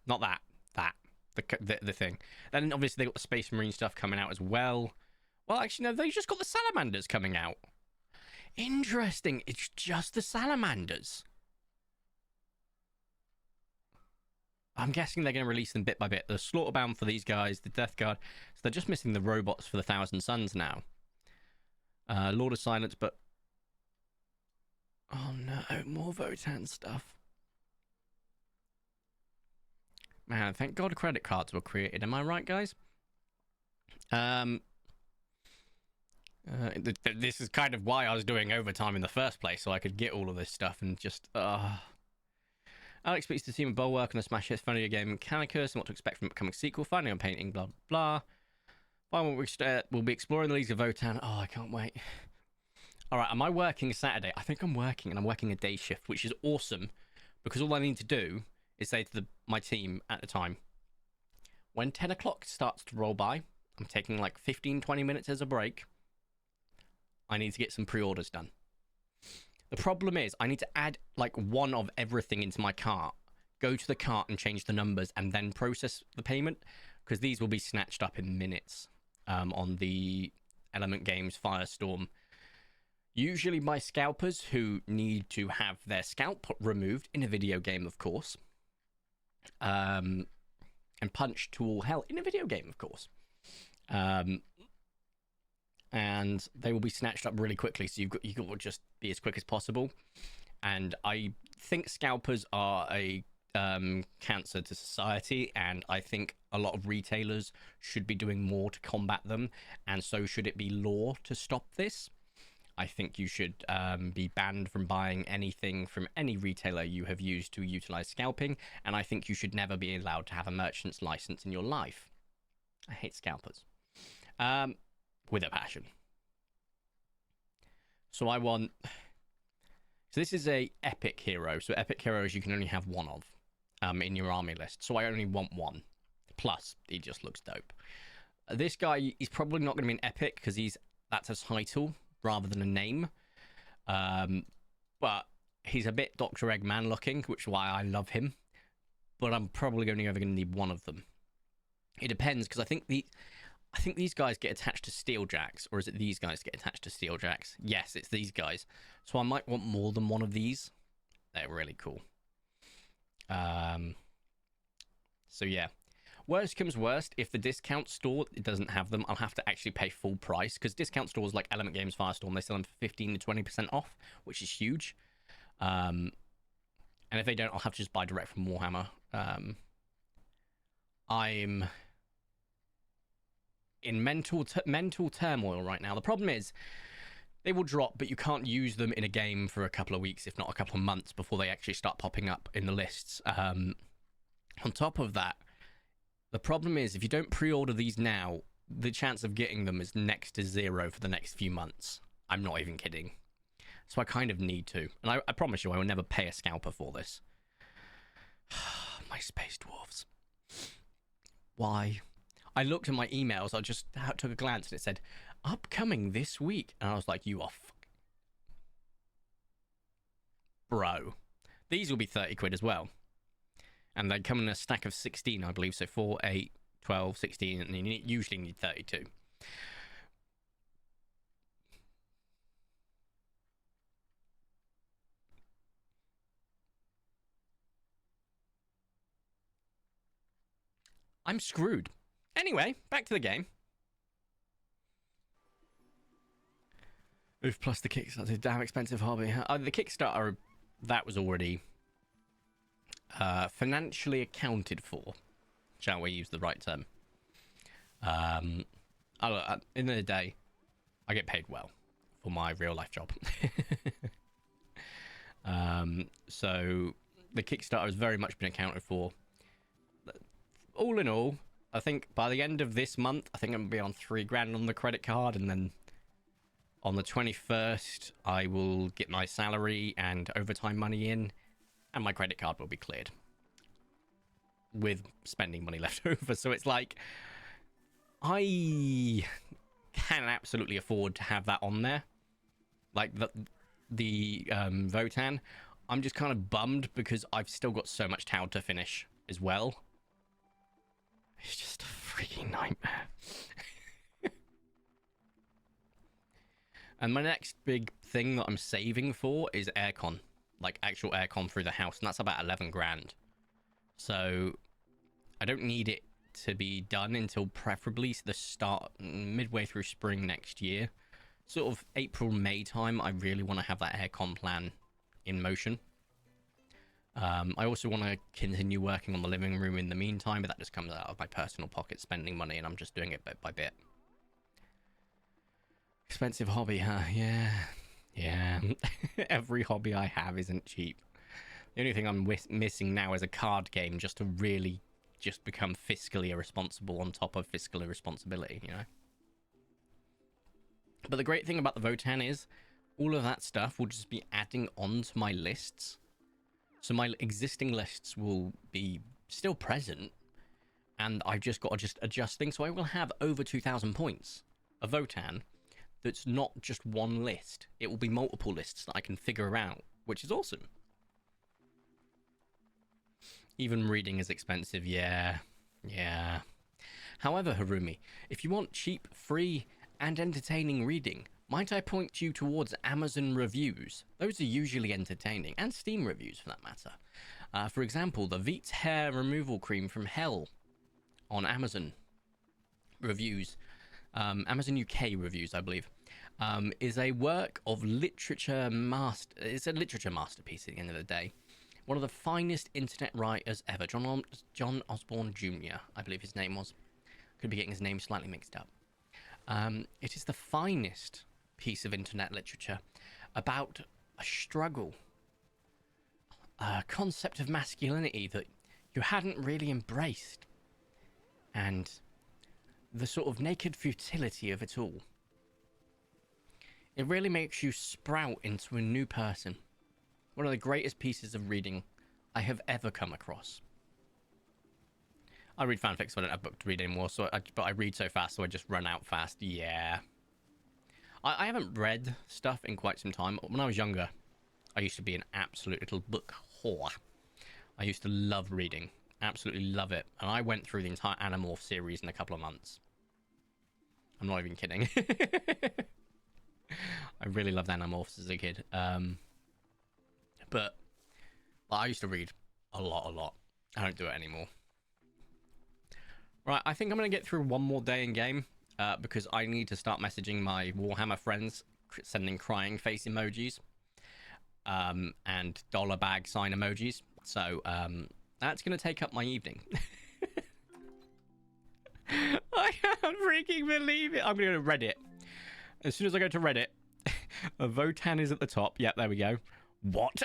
Not that. The thing. Then obviously they got the Space Marine stuff coming out as well. Well, actually, no, they just got the Salamanders coming out. Interesting. It's just the Salamanders. I'm guessing they're going to release them bit by bit. The Slaughterbound for these guys, the Death Guard. So they're just missing the robots for the Thousand Suns now. Lord of Silence, but... oh no, more Votan stuff. Man, thank God credit cards were created. Am I right, guys? This is kind of why I was doing overtime in the first place, so I could get all of this stuff and just... Alex speaks to the team of Bulwark on a smash hit funny game Mechanicus and what to expect from the upcoming sequel. Finally on painting, blah, blah, blah. We'll be exploring the Leagues of Votan. Oh, I can't wait. All right, am I working Saturday? I think I'm working, and I'm working a day shift, which is awesome, because all I need to do is say to my team at the time, when 10 o'clock starts to roll by, I'm taking like 15-20 minutes as a break. I need to get some pre-orders done. The problem is I need to add like one of everything into my cart, go to the cart and change the numbers and then process the payment, because these will be snatched up in minutes on the Element Games Firestorm. Usually by scalpers who need to have their scalp removed in a video game, of course. And punched to all hell in a video game, of course. And they will be snatched up really quickly, so you've got to just be as quick as possible. And I think scalpers are a cancer to society, and I think a lot of retailers should be doing more to combat them, and so should it be law to stop this. I think you should be banned from buying anything from any retailer you have used to utilize scalping, and I think you should never be allowed to have a merchant's license in your life. I hate scalpers. With a passion. So I want... so this is a epic hero. So epic heroes you can only have one of in your army list. So I only want one. Plus, he just looks dope. This guy is probably not going to be an epic because that's a title rather than a name. But he's a bit Dr. Eggman looking, which is why I love him. But I'm probably only ever going to need one of them. It depends, because I think these guys get attached to Steeljacks, or is it these guys get attached to Steeljacks? Yes, it's these guys. So I might want more than one of these. They're really cool. So yeah. Worst comes worst, if the discount store doesn't have them, I'll have to actually pay full price, because discount stores like Element Games Firestorm, they sell them for 15 to 20% off, which is huge. And if they don't, I'll have to just buy direct from Warhammer. I'm in mental turmoil right now. The problem is they will drop, but you can't use them in a game for a couple of weeks, if not a couple of months, before they actually start popping up in the lists. On top of that, the problem is if you don't pre-order these now, the chance of getting them is next to zero for the next few months. I'm not even kidding. So I kind of need to. And I promise you I will never pay a scalper for this. My space dwarves. Why? I looked at my emails, I just took a glance and it said, upcoming this week. And I was like, you are bro. These will be 30 quid as well. And they come in a stack of 16, I believe. So 4, 8, 12, 16, and you usually need 32. I'm screwed. Anyway, back to the game. Oof, plus the Kickstarter, a damn expensive hobby. The Kickstarter, that was already financially accounted for. Shall we use the right term? At the end of the day, I get paid well for my real life job. So the Kickstarter has very much been accounted for. All in all, I think by the end of this month, I think I'm going to be on $3,000 on the credit card, and then on the 21st, I will get my salary and overtime money in, and my credit card will be cleared with spending money left over. So it's like, I can absolutely afford to have that on there. Like the Votan. I'm just kind of bummed because I've still got so much Tau to finish as well. It's just a freaking nightmare. And my next big thing that I'm saving for is aircon. Like actual aircon through the house. And that's about 11 grand. So I don't need it to be done until preferably the start, midway through spring next year. Sort of April, May time, I really want to have that aircon plan in motion. I also want to continue working on the living room in the meantime, but that just comes out of my personal pocket spending money, and I'm just doing it bit by bit. Expensive hobby, huh? Yeah. Every hobby I have isn't cheap. The only thing I'm missing now is a card game just to really just become fiscally irresponsible on top of fiscal irresponsibility, you know? But the great thing about the Votan is all of that stuff will just be adding on to my lists. So my existing lists will be still present, and I've just got to just adjust things. So I will have over 2,000 points of Votan that's not just one list. It will be multiple lists that I can figure out, which is awesome. Even reading is expensive, yeah. However, Harumi, if you want cheap, free, and entertaining reading, might I point you towards Amazon reviews? Those are usually entertaining, and Steam reviews for that matter. For example, the Veets Hair Removal Cream from Hell on Amazon reviews, Amazon UK reviews, I believe, is a work of literature it's a literature masterpiece at the end of the day. One of the finest internet writers ever, John Osborne Jr., I believe his name was. Could be getting his name slightly mixed up. It is the finest piece of internet literature about a struggle, a concept of masculinity that you hadn't really embraced, and the sort of naked futility of it all. It really makes you sprout into a new person. One of the greatest pieces of reading I have ever come across. I read fanfics, so I don't have a book to read anymore, but I read so fast, so I just run out fast. Yeah. I haven't read stuff in quite some time. When I was younger, I used to be an absolute little book whore. I used to love reading. Absolutely love it. And I went through the entire Animorph series in a couple of months. I'm not even kidding. I really loved Animorphs as a kid. But I used to read a lot. I don't do it anymore. Right, I think I'm going to get through one more day in game because I need to start messaging my Warhammer friends, sending crying face emojis and dollar bag sign emojis. So that's going to take up my evening. I can't freaking believe it. I'm going to go to Reddit. As soon as I go to Reddit, Votan is at the top. Yep, there we go. What?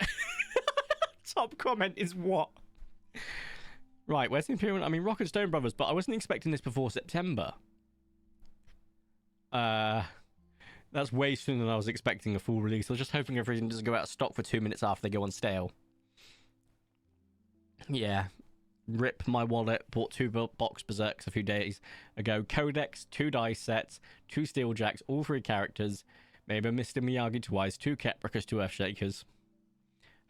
Top comment is what? Right, where's the Imperial? I mean, Rock and Stone Brothers, but I wasn't expecting this before September. That's way sooner than I was expecting a full release. I was just hoping everything doesn't go out of stock for 2 minutes after they go on stale. Yeah. Rip my wallet. Bought 2 box Berserks a few days ago. Codex, 2 dice sets, 2 Steeljacks, all 3 characters. Maybe Mr. Miyagi twice, 2 Keprikas, 2 Earthshakers.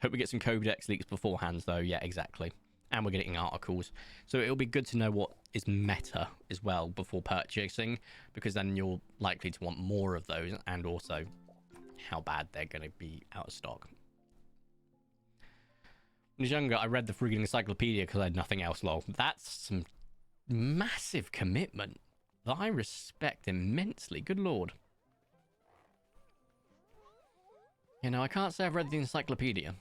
Hope we get some Codex leaks beforehand, though. Yeah, exactly. And we're getting articles. So it'll be good to know what is meta as well before purchasing, because then you're likely to want more of those, and also how bad they're going to be out of stock. When I was younger, I read the freaking encyclopedia because I had nothing else, lol. That's some massive commitment that I respect immensely. Good lord. You know, I can't say I've read the encyclopedia.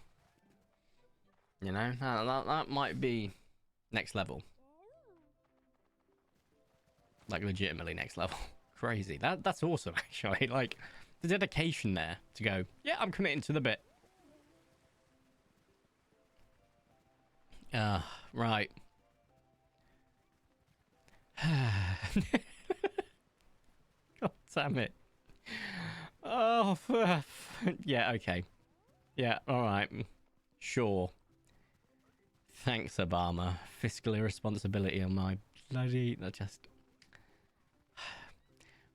You know, that might be next level. Like, legitimately next level. Crazy. That's awesome, actually. Like, the dedication there to go, yeah, I'm committing to the bit. Right. God damn it. Oh, yeah, okay. Yeah, alright. Sure. Thanks, Obama. Fiscal irresponsibility on my bloody...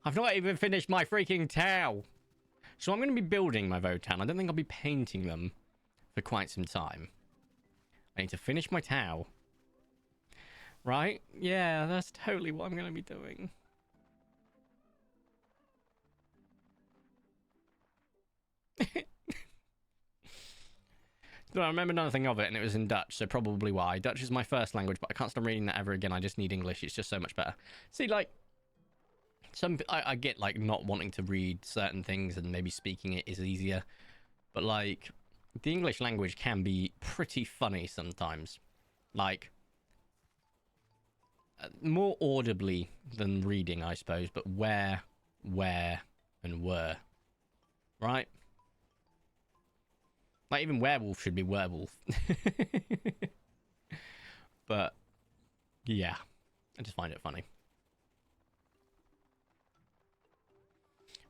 I've not even finished my freaking towel. So I'm going to be building my Votan. I don't think I'll be painting them for quite some time. I need to finish my towel. Right? Yeah, that's totally what I'm going to be doing. No, I remember nothing of it, and it was in Dutch, so probably why. Dutch is my first language, but I can't stop reading that ever again. I just need English. It's just so much better. See, like, I get, like, not wanting to read certain things, and maybe speaking it is easier. But, like, the English language can be pretty funny sometimes. Like, more audibly than reading, I suppose, but where, and were. Right? Like, even werewolf should be werewolf. But, yeah. I just find it funny.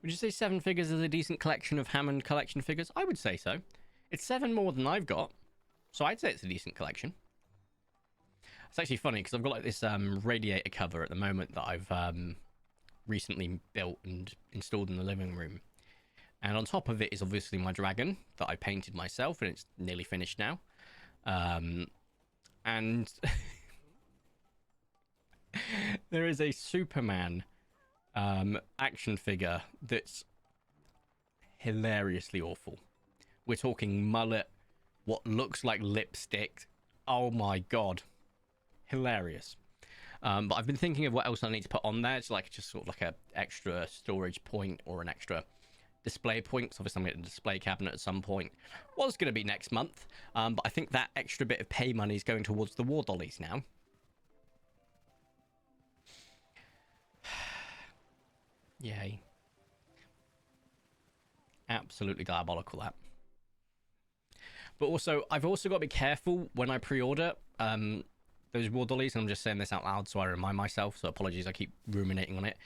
Would you say 7 figures is a decent collection of Hammond collection figures? I would say so. It's 7 more than I've got. So I'd say it's a decent collection. It's actually funny, because I've got, like, this radiator cover at the moment that I've recently built and installed in the living room. And on top of it is obviously my dragon that I painted myself, and it's nearly finished now. And there is a Superman action figure that's hilariously awful. We're talking mullet, what looks like lipstick. Oh my god. Hilarious. But I've been thinking of what else I need to put on there. It's like just sort of like a extra storage point or an extra display points. Obviously I'm getting a display cabinet at some point. Was going to be next month, but I think that extra bit of pay money is going towards the war dollies now. Yay. Absolutely diabolical, that. But also, I've also got to be careful when I pre-order those war dollies, and I'm just saying this out loud so I remind myself, so apologies, I keep ruminating on it.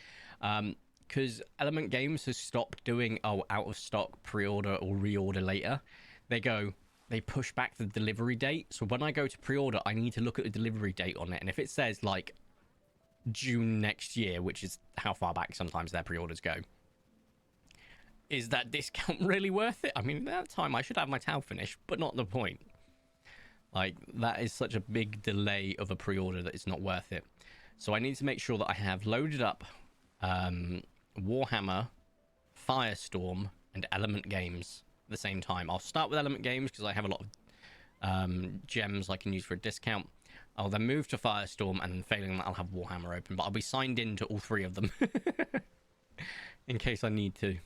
Because Element Games has stopped doing, out of stock, pre-order or reorder later. They push back the delivery date. So when I go to pre-order, I need to look at the delivery date on it. And if it says, like, June next year, which is how far back sometimes their pre-orders go, is that discount really worth it? I mean, at that time, I should have my towel finished, but not the point. Like, that is such a big delay of a pre-order that it's not worth it. So I need to make sure that I have loaded up Warhammer, Firestorm, and Element Games at the same time. I'll start with Element Games because I have a lot of gems I can use for a discount. I'll then move to Firestorm, and then failing that, I'll have Warhammer open. But I'll be signed in to all 3 of them in case I need to.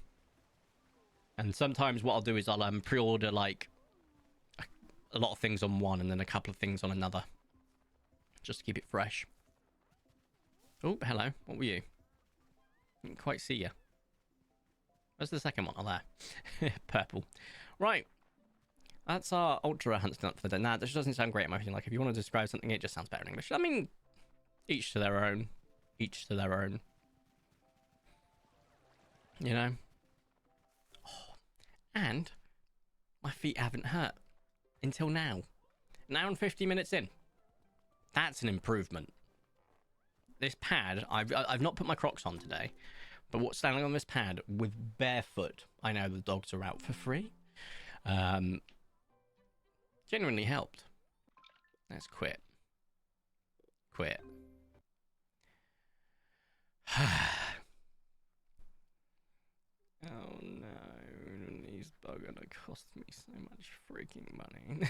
And sometimes what I'll do is I'll pre-order, like, a lot of things on one and then a couple of things on another, just to keep it fresh. Oh, hello. What were you? Didn't quite see you. Where's the second one? Oh, there. Purple. Right. That's our Ultra Hunt done for the day. Nah, this doesn't sound great in my opinion. Like, if you want to describe something, it just sounds better in English. I mean, each to their own. Each to their own. You know? Oh. And my feet haven't hurt until now. Now and 50 minutes in. That's an improvement. This pad, I've not put my Crocs on today, but what's standing on this pad with barefoot, I know the dogs are out for free, genuinely helped. Let's quit. Quit. cost me so much freaking money.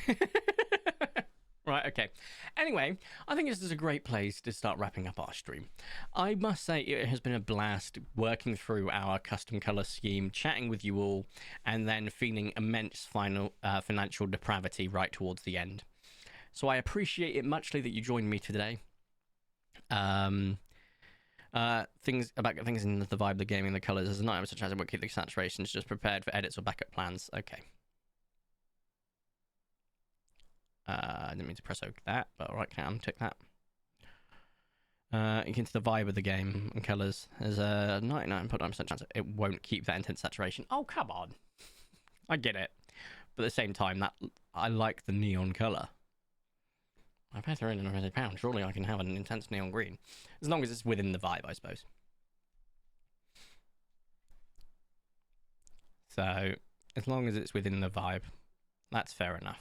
Right, okay. Anyway, I think this is a great place to start wrapping up our stream. I must say it has been a blast working through our custom color scheme, chatting with you all, and then feeling immense financial depravity right towards the end. So I appreciate it muchly that you joined me today. Things in the vibe, the gaming, the colors. As an item such as I won't keep the saturations, just prepared for edits or backup plans. Okay. I didn't mean to press OK that, but alright, can tick that. Into the vibe of the game and colors. There's a 99.9% chance it won't keep that intense saturation. Oh, come on. I get it. But at the same time, that I like the neon color. I paid £350. Surely I can have an intense neon green. As long as it's within the vibe, I suppose. So, as long as it's within the vibe, that's fair enough.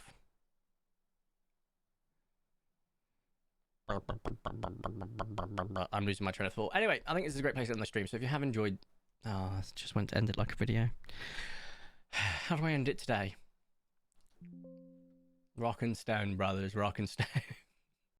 I'm losing my train of thought. Anyway, I think this is a great place to end the stream. So if you have enjoyed... Oh, I just went to end it like a video. How do I end it today? Rock and stone, brothers. Rock and stone.